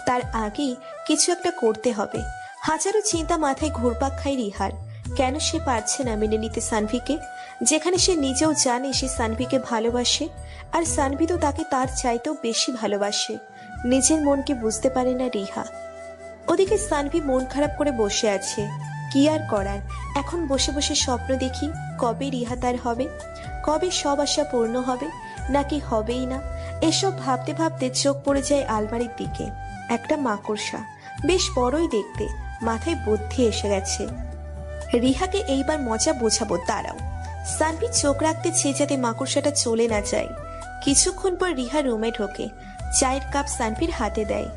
তার আগেই কিছু একটা করতে হবে। হাজারো চিন্তা মাথায় ঘুরপাক খায় রিহার। কেন সে পারছে না মেনে নিতে সানভিকে, যেখানে সে নিজেও জানে সে সানভিকে ভালোবাসে, আর সানভি তো তাকে তার চাইতেও বেশি ভালোবাসে। নিজের মনকে বুঝতে পারে না রিহা। ওদিকে সানভি মন খারাপ করে বসে আছে। কি আর করার, এখন বসে বসে স্বপ্ন দেখি কবে রিহা তার হবে, কবে সব আশা পূর্ণ হবে, নাকি হবেই না। এসব ভাবতে ভাবতে চোখ পড়ে যায় আলমারির দিকে। একটা মাকড়সা, বেশ বড়ই দেখতে, মাথায় বুদ্ধি এসে গেছে। রিহাকে এইবার মজা বোঝাবো, দাঁড়াও। সানভি চোখ রাখতেছে যাতে মাকড়সাটা চলে না যায়। কিছুক্ষণ পর রিহা রুমে ঢোকে, চায়ের কাপ সানভির হাতে দেয়।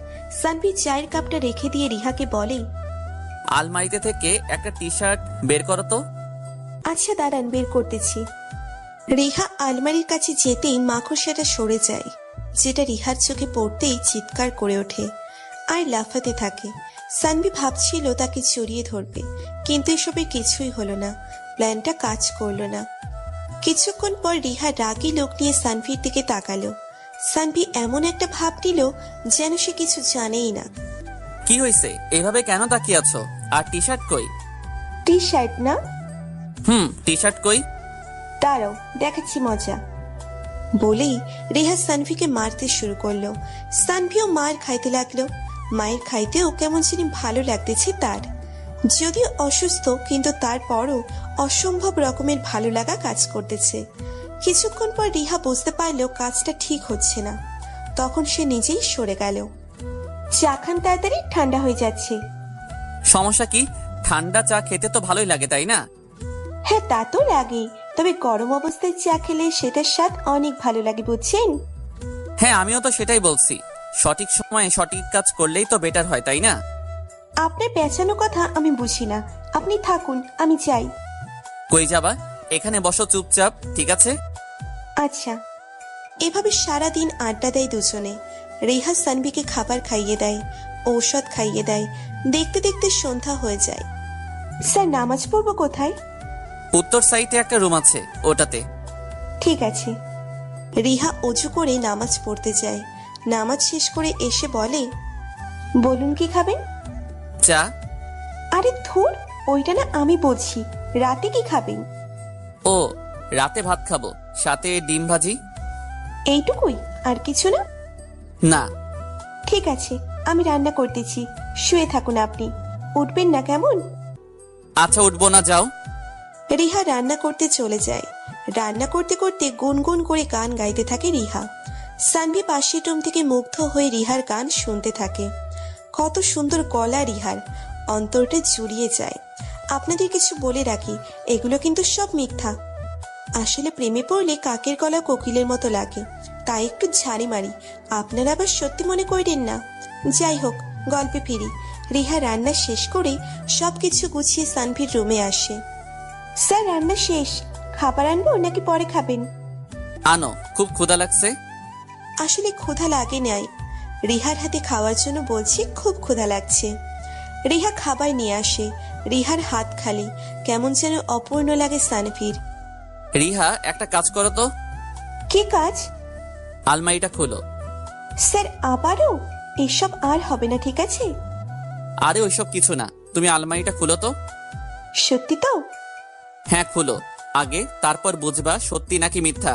সানভি চায়ের কাপটা রেখে দিয়ে রিহাকে বলে, আলমারিতে থেকে একটা টি শার্ট বের করো তো। আচ্ছা দাঁড়ান, বের করতেছি। রিহা আলমারির কাছে যেতেই মাকড়সাটা সরে যায়, যেটা রিহার চোখে পড়তেই চিৎকার করে ওঠে আর লাফাতে থাকে। সানভি ভাবছিল তাকে জড়িয়ে ধরবে, কিন্তু এসবের কিছুই হলো না, প্ল্যানটা কাজ করলো না। কিছুক্ষণ পর রিহা রাগী লোক নিয়ে সানভির দিকে তাকালো। সানভি এমন একটা ভাব দিল যেন সে কিছু জানেই না। কি হয়েছে? এভাবে কেন তাকিয়ে আছো? আর টি শার্ট কই? টি শার্ট না? টি শার্ট কই? দাঁড়াও, দেখাচ্ছি মজা। বলেই রেহা সানভিকে মারতে শুরু করলো। সানভিও মার খাইতে লাগলো। মায়ের খাইতেও কেমন জানি ভালো লাগতেছে তার। যদিও অসুস্থ, কিন্তু তারপরও অসম্ভব রকমের ভালো লাগা কাজ করতেছে। কিছুক্ষণ পর রিহা বুঝতে পারলো কাজটা ঠিক হচ্ছে না। তখন সে নিজেই সরে গেল। চা খান তাড়াতাড়ি, ঠান্ডা হয়ে যাচ্ছে। সমস্যা কি? ঠান্ডা চা খেতে তো ভালোই লাগে, তাই না? হ্যাঁ তা তো লাগেই, তবে গরম অবস্থায় চা খেলে সেটার স্বাদ অনেক ভালো লাগে বুঝছেন। হ্যাঁ, আমিও তো সেটাই বলছি। সঠিক সময়ে সঠিক কাজ করলেই তো বেটার হয়, তাই না? আপনার পেঁচানো কথা আমি বুঝি না, আপনি থাকুন, আমি যাই। কই যাবা? এখানে বসো চুপচাপ, ঠিক আছে? আচ্ছা। এভাবে সারাদিন আড্ডা দেয় দুজনে। রেহা সানভিকে খাবার খাইয়ে দেয়, ঔষধ খাইয়ে দেয়। দেখতে দেখতে সন্ধ্যা হয়ে যায়। স্যার নামাজ পড়বো কোথায়? উত্তর সাইডে একটা রুম আছে, ওটাতে। ঠিক আছে। রিহা অজু করে নামাজ পড়তে যায়। নামাজ শেষ করে এসে বলে, বলুন কি খাবেন? চা। আরে ধুর, ওইটা না আমি বলছি, রাতে কি খাবেন? ও, রাতে ভাত খাবো, সাথে ডিম ভাজি। এইটুকুই, আর কিছু না? না। ঠিক আছে, আমি রান্না করতেছি, শুয়ে থাকুন আপনি, উঠবেন না কেমন? আচ্ছা, উঠবো না, যাও। রিহা রান্না করতে চলে যায়। রান্না করতে করতে গুনগুন করে গান গাইতে থাকে রিহা। সানভি পাশের রুম থেকে মুগ্ধ হয়ে রিহার গান শুনতে থাকে। কত সুন্দর গলা রিহার, অন্তরটা জুড়িয়ে যায়। আপনাদের কিছু বলে রাখি, এগুলো কিন্তু সব মিথ্যা। আসলে প্রেমে পড়লে কাকের গলা কোকিলের মতো লাগে, তাই একটু ঝাড়ি মারি, আপনারা আবার সত্যি মনে করেন না। যাই হোক, গল্পে ফিরি। রিহা রান্না শেষ করে সবকিছু গুছিয়ে সানভির রুমে আসে। স্যার রান্না শেষ, খাবার আনবো নাকি পরে খাবেন? আনো, খুব ক্ষুধা লাগছে। আসলে ক্ষুধা লাগে নাই, রিহার হাতে খাওয়ার জন্য বলছি খুব ক্ষুধা লাগছে। রিহা খাবার নিয়ে আসে। রিহার হাত খালি, কেমন যেন অপূর্ণ লাগে সানভির। রিহা, একটা কাজ করো তো। কি কাজ? আলমারিটা খোলো। স্যার আবারও? এসব আর হবে না, ঠিক আছে? আরে ওইসব কিছু না, তুমি আলমারিটা খুলো তো। সত্যি তো? হ্যাঁ খুলো আগে, তারপর বুঝবা সত্যি নাকি মিথ্যা।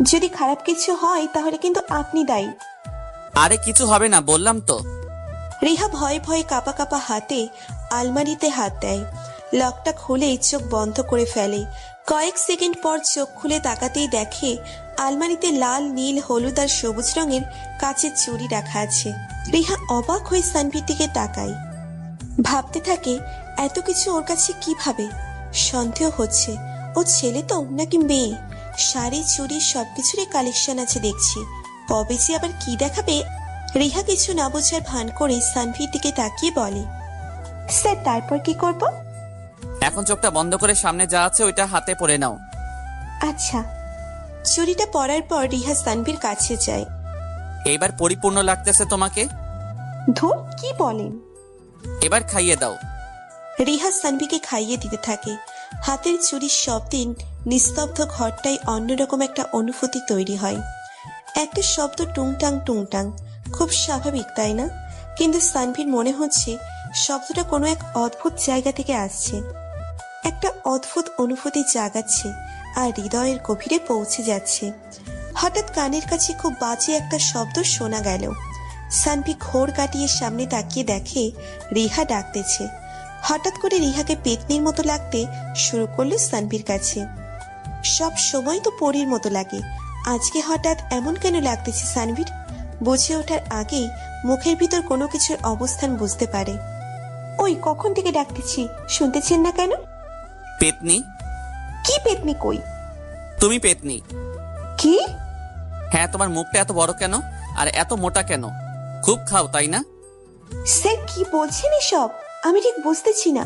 যদি খারাপ কিছু হয় তাহলে কিন্তু আপনি দায়ী। আরে কিছু হবে না, বললাম তো। রিহা ভয়ে ভয়ে কাঁপা কাঁপা হাতে আলমারিতে হাত দেয়। লকটা খুলে চোখ বন্ধ করে ফেলে। কয়েক সেকেন্ড পর চোখ খুলে তাকাতেই দেখে আলমারিতে লাল, নীল, হলুদ আর সবুজ রঙের কাচের চুড়ি রাখা আছে। রিহা অবাক হয়ে সানভির দিকে তাকায়। ভাবতে থাকে এত কিছু ওর কাছে কিভাবে। সন্দেহ হচ্ছে ও ছেলে তো নাকি মেয়ে। শাড়ি, চুড়ি সবকিছুরই কালেকশন আছে দেখছি, কবে যে আবার কি দেখাবে। রিহা কিছু না বোঝার ভান করে সানভির দিকে তাকিয়ে বলে, স্যার তারপর কি করব? এখন চোখটা বন্ধ করে সামনে যা আছে ওইটা হাতে পরে নাও। আচ্ছা। চুড়িটা পরার পর রিহা সানভির কাছে যায়। এইবার পরিপূর্ণ লাগতেছে তোমাকে। ধুর, কি বলেন? এবার খাইয়ে দাও। রিহা সানভিকে খাইয়ে দিতে থাকে। হাতের চুরির শব্দে নিস্তব্ধ ঘরটায় অন্যরকম একটা অনুভূতি তৈরি হয়। একটা শব্দ টুংটাং টুংটাং, খুব স্বাভাবিক তাই না? কিন্তু সানভির মনে হচ্ছে শব্দটা কোনো এক অদ্ভুত জায়গা থেকে আসছে। একটা অদ্ভুত অনুভূতি জাগাচ্ছে আর হৃদয়ের গভীরে পৌঁছে যাচ্ছে। হঠাৎ কানের কাছে খুব বাজে একটা শব্দ শোনা গেল। সানভি ঘোর কাটিয়ে সামনে তাকিয়ে দেখে রিহা ডাকতেছে। হঠাৎ করে রিহাকে পেতনির মতো লাগতে শুরু করলো সানভির কাছে। সব সময় তো পরীর মতো লাগে, আজকে হঠাৎ এমন কেন লাগতেছে সানভির? বুঝে ওঠার আগেই মুখের ভিতর কোনো কিছুর অবস্থান বুঝতে পারে। ওই কখন থেকে ডাকতেছি, শুনতেছেন না কেন? পেতনি? কি পেতনি? কই? তুমি পেতনি। কি? হ্যাঁ, তোমার মুখটা এত বড় কেন আর এত মোটা কেন? খুব খাও তাই না? স্যার কি বলছেন এসব? আমি ঠিক বুঝতেছি না।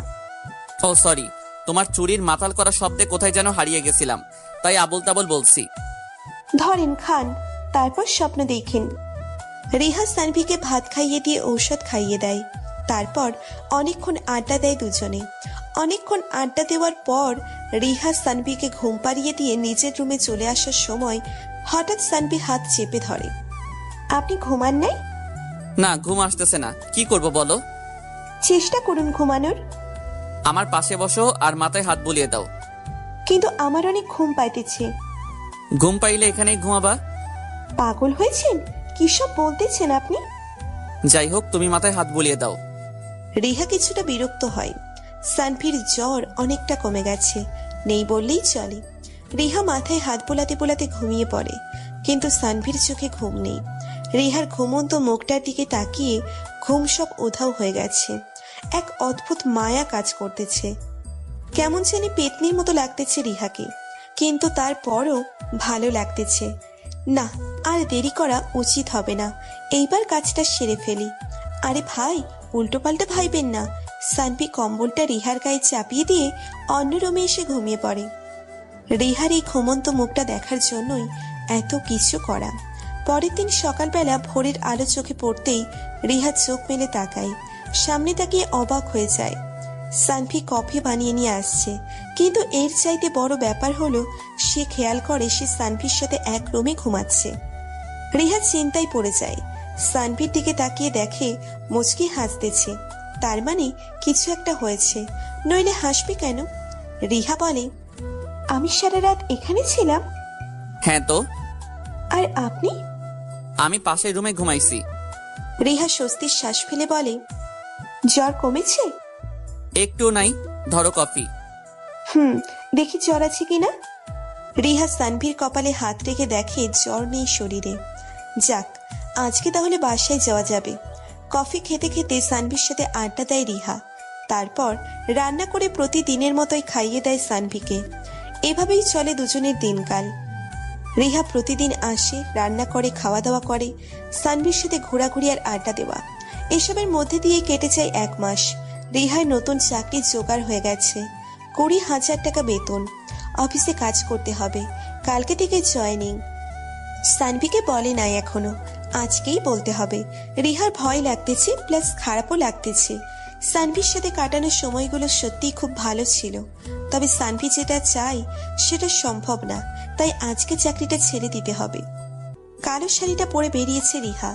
ও সরি, তোমার চুরির মাতাল করা শব্দে কোথায় যেন হারিয়ে গেছিলাম, তাই আবল তাবল বলছি। ধরেন, খান, তারপর স্বপ্ন দেখেন। রিহা সানভিকে ভাত খাইয়ে দিয়ে ঔষধ খাইয়ে দেয়। তারপর অনেকক্ষণ আড্ডা দেয় দুজনে। অনেকক্ষণ আড্ডা দেওয়ার পর রিহা সানভিকে ঘুম পাড়িয়ে দিয়ে নিজের রুমে চলে আসার সময় হঠাৎ সানভি হাত চেপে ধরে। আপনি ঘুমান নাই? না, ঘুম আসতেছে না, কি করব বলো? চেষ্টা করুন ঘুমানোর। আমার পাশে বসো আর মাথায় হাত বুলিয়ে দাও। কিন্তু আমার অনেক ঘুম পাইতেছে। ঘুম পাইলে এখানেই ঘুমাবা। পাগল হয়েছেন? কিসব বলতেছেন আপনি? যাই হোক, তুমি মাথায় হাত বুলিয়ে দাও। রিহা কিছুটা বিরক্ত হয়। সানভির জ্বর অনেকটা কমে গেছে, নেই বললেই চলে। রিহা মাথায় হাত বোলাতে বোলাতে ঘুমিয়ে পড়ে, কিন্তু সানভির চোখে ঘুম নেই। রিহার ঘুমন্ত মুখটার দিকে তাকিয়ে ঘুম সব উধাও হয়ে গেছে। এক অদ্ভুত মায়া কাজ করতেছে। কেমন জানি পেতনির মতো লাগতেছে রিহাকে, কিন্তু তারপরও ভালো লাগতেছে। না, আর দেরি করা উচিত হবে না, এইবার কাজটা সেরে ফেলি। আরে ভাই, উল্টোপাল্টা ভাইবেন না। সানভি কম্বলটা রিহার গায়ে চাপিয়ে দিয়ে অন্য রুমে এসে ঘুমিয়ে পড়ে। রিহার এই ঘুমন্ত মুখটা দেখার জন্যই এত কিছু করা। পরের দিন সকালবেলা ভোরের আলো চোখে পড়তেই রিহা চোখ মেলে তাকায়। সামনে তাকিয়ে অবাক হয়ে যায়। সানভি কফি বানিয়ে নিয়ে আসছে, কিন্তু এর চাইতে বড় ব্যাপার হলো সে খেয়াল করে সে সানভির সাথে এক রুমে ঘুমাচ্ছে। রিহা চিন্তায় পড়ে যায়। সানভির দিকে তাকিয়ে দেখে মুচকি হাসতেছে, তার মানে কিছু একটা হয়েছে, নইলে হাসবে কেন? রিহা বলে, আমি সারা রাত এখানে ছিলাম। হ্যাঁ তো, আর আপনি? আমি পাশের রুমে ঘুমাইছি। রিহা স্বস্তির শ্বাস ফেলে বলে, জ্বর কমেছে? একটু নাই, ধরো কফি। দেখি জ্বর আছে কিনা। রিহা সানভির কপালে হাত রেখে দেখে জ্বর নেই শরীরে। যাক, আজকে তাহলে বাসায় যাওয়া যাবে। কফি খেতে খেতে সানভির সাথে আড্ডা দেয় রিহা। তারপর রান্না করে প্রতিদিনের মতোই খাইয়ে দেয় সানভিকে। এভাবেই চলে দুজনের দিনকাল। রিহা প্রতিদিন আসে, রান্না করে, খাওয়া দাওয়া করে, সানভির সাথে ঘোরাঘুরি আর আড্ডা দেওয়া। এসবের মধ্যে দিয়ে কেটে যায় 1 মাস। রিহার নতুন চাকরি জোগাড় হয়ে গেছে, 20,000 টাকা বেতন। অফিসে কাজ করতে হবে, কালকে থেকে জয়েনিং। সানভিকে বলে নাই এখনো, আজকেই বলতে হবে। রিহার ভয় লাগতেছে, প্লাস খারাপও লাগতেছে। সানভির সাথে কাটানো সময়গুলো সত্যিই খুব ভালো ছিল, তবে সানভি যেটা চায় সেটা সম্ভব না, তাই আজকে চাকরিটা ছেড়ে দিতে হবে। কালো শাড়িটা পরে বেরিয়েছে রিহা।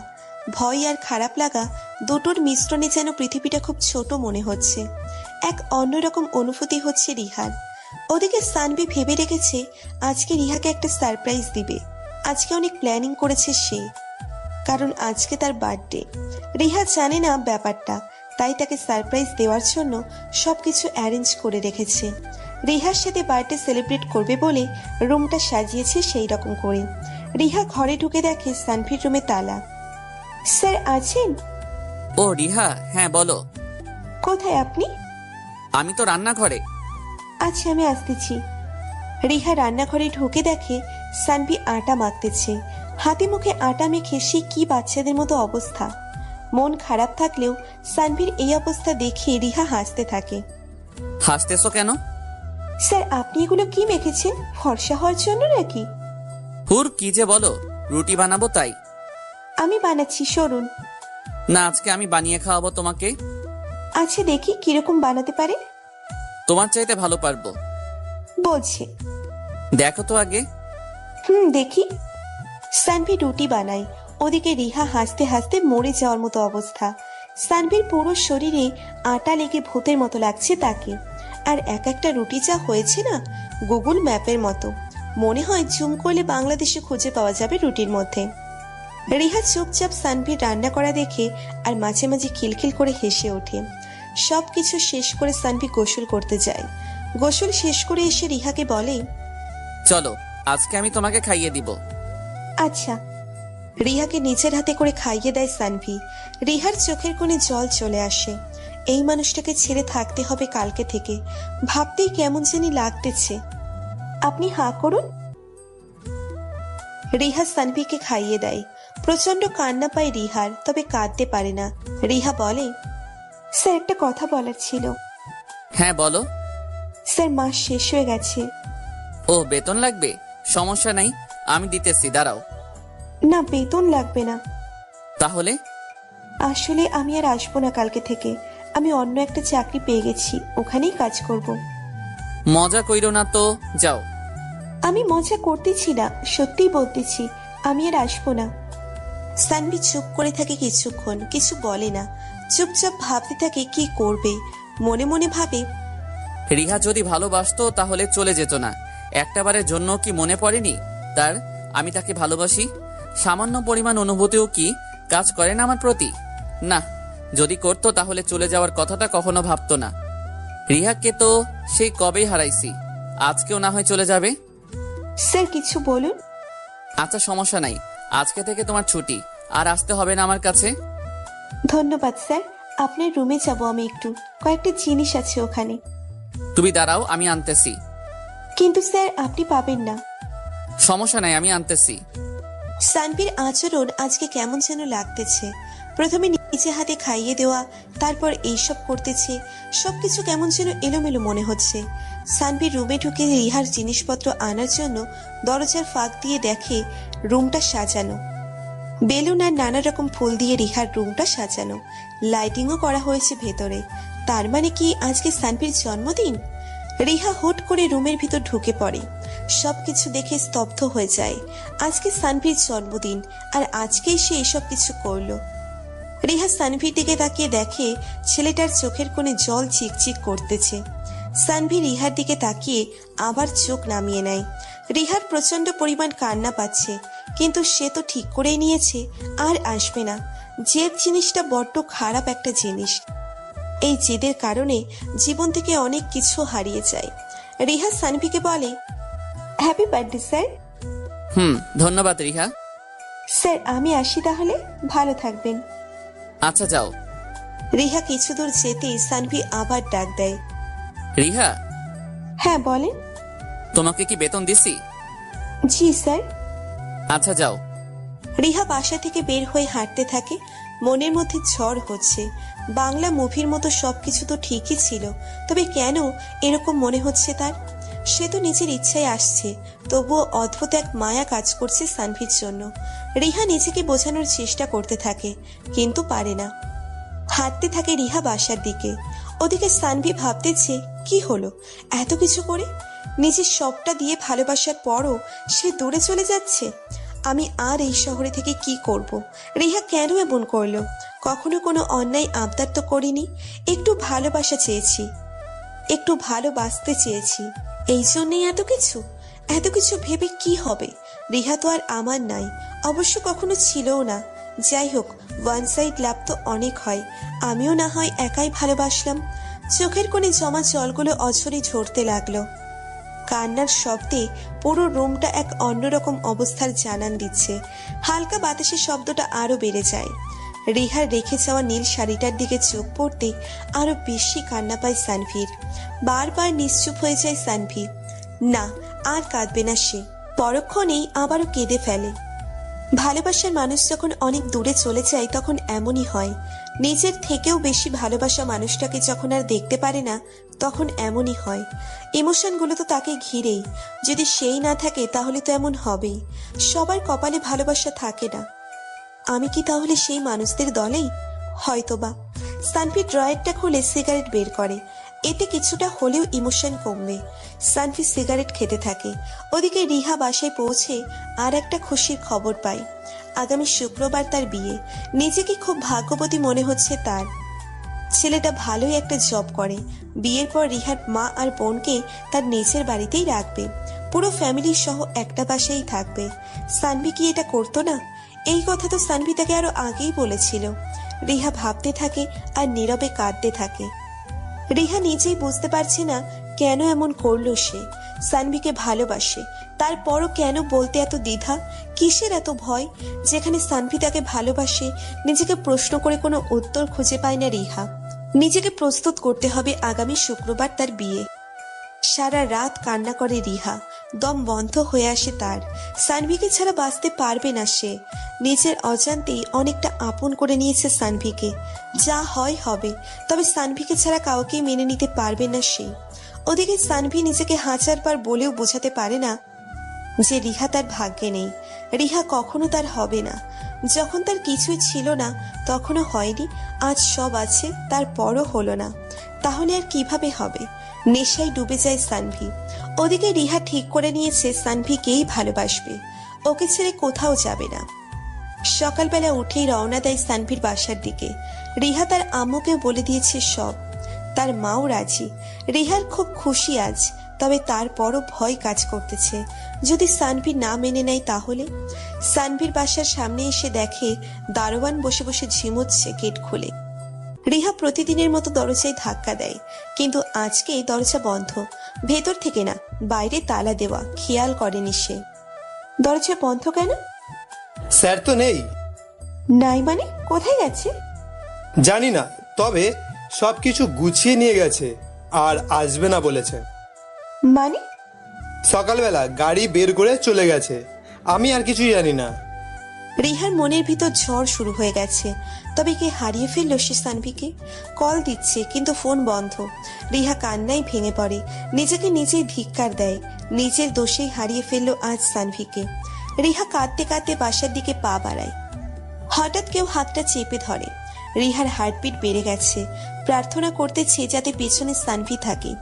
ভয় আর খারাপ লাগা দুটোর মিশ্রণে যেন পৃথিবীটা খুব ছোট মনে হচ্ছে। এক অন্যরকম অনুভূতি হচ্ছে রিহার। ওদিকে সানভি ভেবে রেখেছে আজকে রিহাকে একটা সারপ্রাইজ দিবে। আজকে অনেক প্ল্যানিং করেছে সে, কারণ আজকে তার বার্থডে। রিহা জানে না ব্যাপারটা, তাই তাকে সারপ্রাইজ দেওয়ার জন্য সবকিছু অ্যারেঞ্জ করে রেখেছে। রিহার সাথে বার্থডে সেলিব্রেট করবে বলে রুমটা সাজিয়েছে সেই রকম করে। রিহা ঘরে ঢুকে দেখে সানভির রুমে তালা। স্যার আছেন? ও রিহা, হ্যাঁ বলো। কোথায় আপনি? আমি তো রান্নাঘরে। আচ্ছা, আমি আসতেছি। রিহা রান্নাঘরে ঢুকে দেখে সানভি আটা মাখতেছে। হাতে মুখে আটা মেখে সে কি বাচ্চাদের মতো অবস্থা। মন খারাপ থাকলেও সানভির এই অবস্থা দেখে রিহা হাসতে থাকে। হাসতেছো কেন? স্যার, আপনি এগুলো কি মেখেছেন? ফর্সা হওয়ার জন্য নাকি? হুর, কি যে বলো, রুটি বানাবো তাই। আমি বানাচ্ছি, সরুন। না, আজকে আমি বানিয়ে খাওয়াবো তোমাকে। আচ্ছা, দেখি কিরকম বানাতে পারে। তোমার চাইতে ভালো পারবো। বলছে, দেখো তো আগে। দেখি। সানভি রুটি বানায়, ওদিকে রিহা হাসতে হাসতে মরে যাওয়ার মতো অবস্থা। সানভির পুরো শরীরে আটা লেগে ভূতের মতো লাগছে তাকে। আর এক একটা রুটি যা হয়েছে না, গুগল ম্যাপের মতো। মনে হয় জুম করলে বাংলাদেশে খুঁজে পাওয়া যাবে রুটির মধ্যে। রিহা চুপচাপ সানভির রান্না করা দেখে আর মাঝে মাঝে খিলখিল করে হেসে ওঠে। সবকিছু শেষ করে সানভি গোসল করতে যায়। গোসল শেষ করে এসে রিহাকে বলে, চলো, আজকে আমি তোমাকে খাইয়ে দিব। আচ্ছা। রিহাকে নিজের হাতে করে খাইয়ে দেয় সানভি। রিহার চোখের কোণে জল চলে আসে। এই মানুষটাকে ছেড়ে থাকতে হবে কালকে থেকে, ভাবতেই কেমন জানি লাগতেছে। আপনি হাঁ করুন। রিহা সানভিকে খাইয়ে দেয়। প্রচন্ড কান্না পায় রিহার, তবে কাঁদতে পারে না। রিহা বলে, স্যার একটা কথা বলার ছিল। হ্যাঁ বলো। স্যার, মাস শেষ হয়ে গেছে। ও, বেতন লাগবে? সমস্যা নাই, আমি দিতেছি, দাঁড়াও। না, বেতন লাগবে না। তাহলে? আসলে আমি আর আসবো না কালকে থেকে। আমি অন্য একটা চাকরি পেয়ে গেছি, ওখানেই কাজ করব। মজা কইরো না তো, যাও। আমি মজা করতেছি না, সত্যিই বলতেছি, আমি আর আসবো না। সানভি চুপ করে থাকে কিছুক্ষণ, কিছু বলে না। চুপচাপ ভাবতে থাকে কি করবে। মনে মনে ভাবে, রিহা যদি ভালোবাসতো তাহলে চলে যেত না। একটাবারের জন্য কি মনে পড়েনি তার আমি তাকে ভালোবাসি? সামান্য পরিমাণ অনুভূতিও কি কাজ করে না আমার প্রতি? না, যদি করতো তাহলে চলে যাওয়ার কথাটা কখনো ভাবতো না। রিহাকে তো সেই কবেই হারাইছি, আজকেও না হয় চলে যাবে। স্যার কিছু বলুন। আচ্ছা, সমস্যা নাই, আজকে থেকে তোমার ছুটি, আর আসতে হবে না আমার কাছে। ধন্যবাদ স্যার, আপনার রুমে যাব আমি একটু, কয়েকটা জিনিস আছে ওখানে। তুমি দাঁড়াও, আমি আনতেছি। কিন্তু স্যার আপনি পাবেন না। সমস্যা নাই, আমি আনতেছি। সানভির আচরণ আজকে কেমন যেন লাগতেছে। প্রথমে নিজে হাতে খাইয়ে দেওয়া, তারপর এইসব করতেছে। সবকিছু কেমন যেন এলোমেলো মনে হচ্ছে। সানভির রুমে ঢুকে রিহার জিনিসপত্র আনার জন্য দরজার ফাঁক দিয়ে দেখে রুমটা সাজানো, বেলুন আর নানা রকম ফুল দিয়ে রিহার রুমটা সাজানো, লাইটিংও করা হয়েছে ভেতরে। তার মানে কি আজকে সানভির জন্মদিন? রিহা হুট করে রুমের ভিতর ঢুকে পড়ে। সবকিছু দেখে স্তব্ধ হয়ে যায়। আজকে সানভির জন্মদিন, আর আজকেই সে এসব কিছু করলো। রিহা সানভির দিকে তাকিয়ে দেখে ছেলেটার চোখের কোণে জল চিকচিক করতেছে। সানভি রিহার দিকে তাকিয়ে আবার চোখ নামিয়ে নেয়। রিহার প্রচন্ড পরিমাণ কান্না পাচ্ছে, কিন্তু সে তো ঠিক করেই নিয়েছে আর আসবে না। জেদ জিনিসটা বড্ড খারাপ একটা জিনিস। এই জেদের কারণে জীবন থেকে অনেক কিছু হারিয়ে যায়। রিহা সানভিকে বলে, হ্যাপি বার্থডে স্যার। ধন্যবাদ রিহা। স্যার আমি আসি তাহলে, ভালো থাকবেন। আচ্ছা যাও। রিহা কিছু দূর যেতেই সানভি আবার ডাক দেয়। রিহা, হ্যাঁ বলেন। তোমাকে কি বেতন দিছি? জি স্যার। আচ্ছা যাও। রিহা বাসা থেকে বের হয়ে হাঁটতে থাকে। মনের মধ্যে ঝড় হচ্ছে। বাংলা মুভির মতো সবকিছু তো ঠিকই ছিল, তবে কেন এরকম মনে হচ্ছে তার? সে তো নিজের ইচ্ছায় আসছে, তবুও অদ্ভুত এক মায়া কাজ করছে সানভির জন্য। রিহা নিজেকে বোঝানোর চেষ্টা করতে থাকে, কিন্তু পারে না। হাঁটতে থাকে রিহা বাসার দিকে। ওদিকে সানভি ভাবতেছে, কি হলো এত কিছু করে? নিজের সবটা দিয়ে ভালোবাসার পরও সে দূরে চলে যাচ্ছে। আমি আর এই শহরে থেকে কি করব? রিহা কেন এমন করলো? কখনো কোনো অন্যায় আবদার তো করিনি। একটু ভালোবাসা চেয়েছি, একটু ভালোবাসতে চেয়েছি, এই জন্যই এত কিছু ভেবে কি হবে? রিহা তো আর আমার নাই, অবশ্য কখনো ছিলও না। যাই হোক, ওয়ান সাইড লাভ তো অনেক হয়, আমিও না হয় একাই ভালোবাসলাম। চোখের কোণে জমা জলগুলো অঝরে ঝরতে লাগলো। কান্নার শব্দে পুরো রুমটা এক অন্যরকম অবস্থার জানান দিচ্ছে। হালকা বাতাসের শব্দটা আরো বেড়ে যায়। রিহার রেখে যাওয়া নীল শাড়িটার দিকে চোখ পড়তে আরো বেশি কান্না পায় সানভির। বারবার নিশ্চুপ হয়ে যায় সানভি। না, আর কাঁদবে না সে। পরক্ষণেই আবারও কেঁদে ফেলে। ভালোবাসার মানুষ যখন অনেক দূরে চলে যায় তখন এমনই হয়। নিজের থেকেও বেশি ভালোবাসা মানুষটাকে যখন আর দেখতে পারে না, তখন এমনই হয়। ইমোশনগুলো তো তাকে ঘিরেই। যদি সেই না থাকে তাহলে তো এমন হবেই। সবার কপালে ভালোবাসা থাকে না। আমি কি তাহলে সেই মানুষদের দলেই? হয়তোবা। সানভি ড্রয়ারটা খুলে সিগারেট বের করে। এতে কিছুটা হলেও ইমোশন কমবে। সানভি সিগারেট খেতে থাকে। ওদিকে রিহা বাসায় পৌঁছে আর একটা খুশির খবর পায়। আগামী শুক্রবার তার বিয়ে। নিজেকে খুব ভাগ্যবতী মনে হচ্ছে তার। ছেলেটা ভালোই একটা জব করে। বিয়ের পর রিহার মা আর বোনকে তার নিজের বাড়িতেই রাখবে। পুরো ফ্যামিলি সহ একটা বাসায় থাকবে। সানভি কি এটা করতো না? এই কথা তো সানভি তাকে আরো আগেই বলেছিল। রিহা ভাবতে থাকে আর নীরবে কাঁদতে থাকে। রিহা নিজেই বুঝতে পারছে না কেন এমন করলো সে। সানভিকে ভালোবাসে, তারপরও কেন বলতে এত দ্বিধা? কিসের এত ভয়? যেখানে সানভি তাকে ভালোবাসে, নিজেকে প্রশ্ন করে কোনো উত্তর খুঁজে পায় না রিহা। নিজেকে প্রস্তুত করতে হবে আগামী শুক্রবার তার বিয়ে। সারা রাত কান্না করে রিহা। দম বন্ধ হয়ে আসে তার। সানভিকে ছাড়া বাঁচতে পারবে না সে। নিজের অজান্তেই অনেকটা আপন করে নিয়েছে সানভিকে। যা হয় হবে, তবে সানভিকে ছাড়া কাউকেই মেনে নিতে পারবে না সে। ওদিকে সানভি নিজেকে হাজারবার বলেও বোঝাতে পারে না যে রিহা তার ভাগ্যে নেই। রিহা কখনো তার হবে না। যখন তার কিছুই ছিল না তখনও হয়নি, আজ সব আছে, তারপরও হলো না। তাহলে আর কিভাবে হবে? নেশায় ডুবে যায় সানভি। ওদিকে রিহা ঠিক করে নিয়েছে সানভিকেই ভালোবাসবে, ওকে ছেড়ে কোথাও যাবে না। সকালবেলা উঠেই রওনা দেয় সানভির বাসার দিকে। রিহা তার আম্মুকে বলে দিয়েছে সব। তার মাও রাজি। রিহার খুব খুশি আজ, তবে তারপরও ভয় কাজ করতেছে। যদি সানভি না মেনে নেয় তাহলে? সানভির বাসার সামনে এসে দেখে দারোয়ান বসে বসে ঝিমোচ্ছে গেট খুলে। রিহা প্রতিদিনের মতো দরজায় ধাক্কা দেয়, কিন্তু আজকে দরজা বন্ধ। ভেতর থেকে না, বাইরে তালা দেওয়া। খেয়াল করেনি সে। দরজা বন্ধ কেন? স্যার তো নেই। নাই মানে কোথায় গেছে? জানি না, তবে সবকিছু গুছিয়ে নিয়ে গেছে। আর আসবে না বলেছে। মানে? সকালবেলা গাড়ি বের করে চলে গেছে, আমি আর কিছুই জানি না। রিহার মনের ভিতর ঝড় শুরু হয়ে গেছে। তবে কি হারিয়ে ফেললো সে সানভিকে? কল দিচ্ছে কিন্তু ফোন বন্ধ। রিহা কান্নায় ভেঙে পড়ে, নিজেকে নিজেই ধিক্কার দেয়। নিজের দোষেই হারিয়ে ফেললো আজ সানভিকে। রিহা কাঁদতে কাঁদতে বাসার দিকে পা বাড়ায়। হঠাৎ কেউ হাতটা চেপে ধরে। রিহার হার্টবিট বেড়ে গেছে। প্রার্থনা করতেছে যাতে পেছনে সানভি থাকে।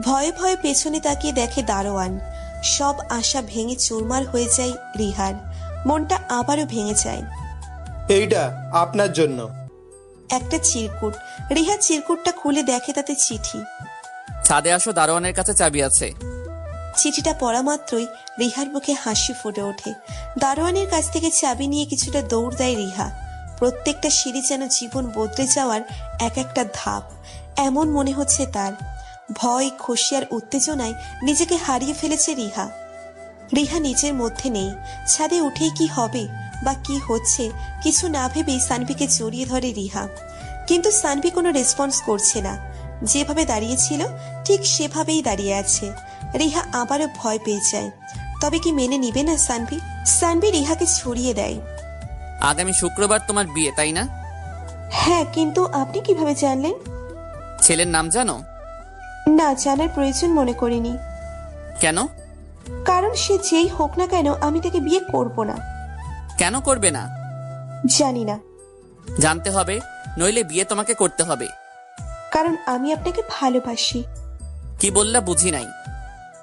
ভয়ে ভয়ে পেছনে তাকিয়ে দেখে দারোয়ান। সব আশা ভেঙে চুরমার হয়ে যায় রিহার। মনটা আবারও ভেঙে যায়। এইটা আপনার জন্য। একটা চিরকুট। রিহা চিরকুটটা খুলে দেখে তাতে চিঠি। ছাদে আসো, দারোয়ানের কাছে চাবি আছে। চিঠিটা পড়া মাত্রই রিহার মুখে হাসি ফুটে ওঠে। দারোয়ানের কাছ থেকে চাবি নিয়ে কিছুটা দৌড় দেয় রিহা। প্রত্যেকটা সিঁড়ি যেন জীবন বদলে যাওয়ার এক একটা ধাপ, এমন মনে হচ্ছে তার। ভয়, খুশি আর উত্তেজনায় নিজেকে হারিয়ে ফেলেছে রিহা। রিহা নিজের মধ্যে নেই। ছাদে উঠেই কি হবে বা কি হচ্ছে কিছু না ভেবেই সানভিকে জড়িয়ে ধরে রিহা। কিন্তু সানভি কোনো রেসপন্স করছে না। যেভাবে দাঁড়িয়েছিল ঠিক সেভাবেই দাঁড়িয়ে আছে। রিহা আবারও ভয় পেয়ে যায়। তবে কি মেনে নিবে না সানভি? সানভি রিহাকে ছড়িয়ে দেয়। আগামী শুক্রবার তোমার বিয়ে, তাই না? হ্যাঁ, কিন্তু আপনি কিভাবে জানলেন? ছেলের নাম জানো? না, জানার প্রয়োজন মনে করিনি। কেন? কারণ সে যেই হোক না কেন আমি তাকে বিয়ে করব না। কেন করবে না? জানি না। জানতে হবে, নইলে বিয়ে তোমাকে করতে হবে। কারণ আমি আপনাকে ভালোবাসি। কি বললা বুঝি নাই।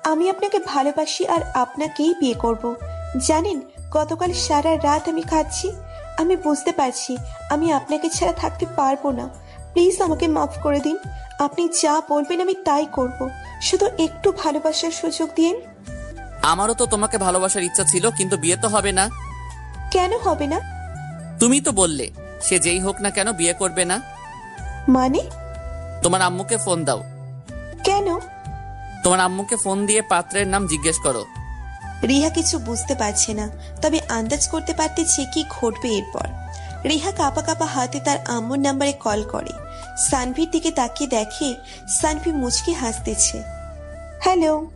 আমি আপনাকে ভালোবাসি আর আপনাকেই বিয়ে করব। জানেন, গতকাল সারা রাত আমি কাঁদছি। আমি বুঝতে পারছি আমি আপনাকে ছাড়া থাকতে পারবো না। প্লিজ আমাকে মাফ করে দিন। আপনি যা বলবেন আমি তাই করব। শুধু একটু ভালোবাসার সুযোগ দিন। আমারও তো তোমাকে ভালোবাসার ইচ্ছা ছিল, কিন্তু বিয়ে তো হবে না। কেন হবে না? তুমি তো বললে সে যেই হোক না কেন বিয়ে করবে না। মানে? তোমার আম্মুকে ফোন দাও। কেন? তোমার আম্মুকে ফোন দিয়ে পাত্রের নাম জিজ্ঞেস করো। রিহা কিছু বুঝতে পারছে না, তবে আন্দাজ করতে পারতেছে কি ঘটবে এরপর। রিহা কাঁপা কাঁপা হাতে তার আম্মুর নাম্বারে কল করে। সানভির দিকে তাকিয়ে দেখে সানভি মুচকি হাসতেছে। হ্যালো।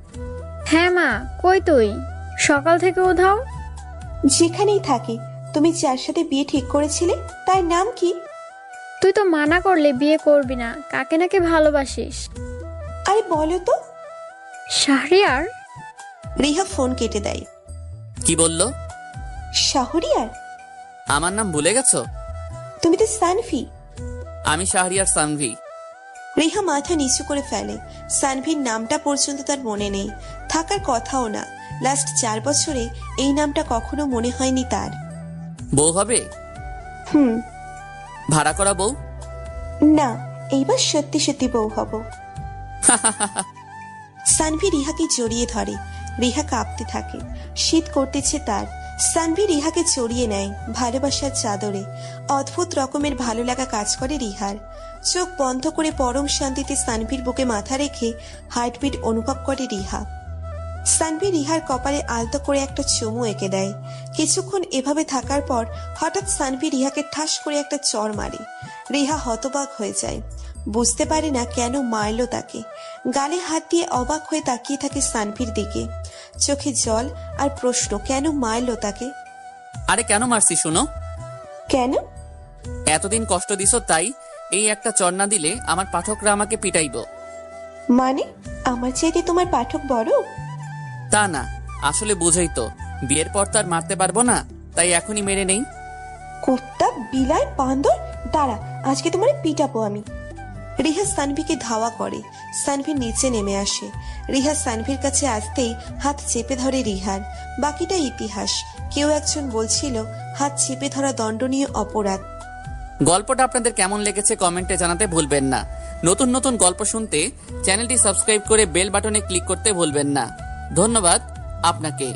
হ্যাঁ মা, কই তুই? সকাল থেকে উধাও। যেখানেই থাকি। তুমি যার সাথে বিয়ে ঠিক করেছিলে তার নাম কি? তুই তো মানা করলে বিয়ে করবি না। কাকে নাকি ভালোবাসিস? আরে বলো তো। শাহরিয়ার। রিহা ফোন কেটে দেয়। কি বললো? শাহরিয়ার? আমার নাম ভুলে গেছো? তুমি তো সানভি। আমি শাহরিয়ার সানভি। রিহা মাথা নিচু করে ফেলে। সানভির নামটা পর্যন্ত তার মনে নেই, থাকার কথাও না। লাস্ট 4 বছরে এই নামটা কখনো মনে হয়নি তার। বউ হবে? হুম। ভাড়া করা বউ? না, এইবার সত্যি সত্যি বউ হব। সানভি রিহাকে জড়িয়ে ধরে। রিহা কাঁপতে থাকে। শীত করতেছে তার। সানভি রিহাকে জড়িয়ে নেয় ভালোবাসার চাদরে। অদ্ভুত রকমের ভালো লাগা কাজ করে রিহার। চোখ বন্ধ করে পরম শান্তিতে সানভির বুকে মাথা রেখে হার্টবিট অনুভব করে রিহা। সানভি রিহার কপালে আলতো করে একটা চুমু এঁকে দেয়। কিছুক্ষণ এভাবে থাকার পর হঠাৎ সানভি রিহাকে ঠাস করে একটা চড় মারে। রিহা হতবাক হয়ে যায়। বুঝতে পারে না কেন মারলো তাকে। গালে হাত দিয়ে অবাক হয়ে তাকিয়ে থাকে সানভির দিকে। চোখে জল আর প্রশ্ন, কেন মারলো তাকে? আরে কেন মারছি শুনো। কেন? এতদিন কষ্ট দিছো তাই। এই একটা চড় না দিলে আমার পাঠকরা আমাকে পিটাইব। মানে আমার চাইতে তোমার পাঠক বড়? তা না, আসলে বুঝই তো, বিয়ের পর তো আর মারতে পারবো না, তাই এখনই মেরে নেই। কুত্তা, বিলাই, বান্দর, দাঁড়া, আজকে তোমার পিটাবো আমি। রিহা সানভিকে ধাওয়া করে। সানভি নিচে নেমে আসে। রিহা সানভির কাছে আসতেই হাত চেপে ধরে রিহার। বাকিটা ইতিহাস। কেউ একজন বলছিল হাত চেপে ধরা দণ্ডনীয় অপরাধ। গল্পটা আপনাদের কেমন লেগেছে কমেন্টে জানাতে ভুলবেন না। নতুন নতুন গল্প শুনতে চ্যানেলটি সাবস্ক্রাইব করে বেল বাটনে ক্লিক করতে ভুলবেন না। ধন্যবাদ আপনাকে।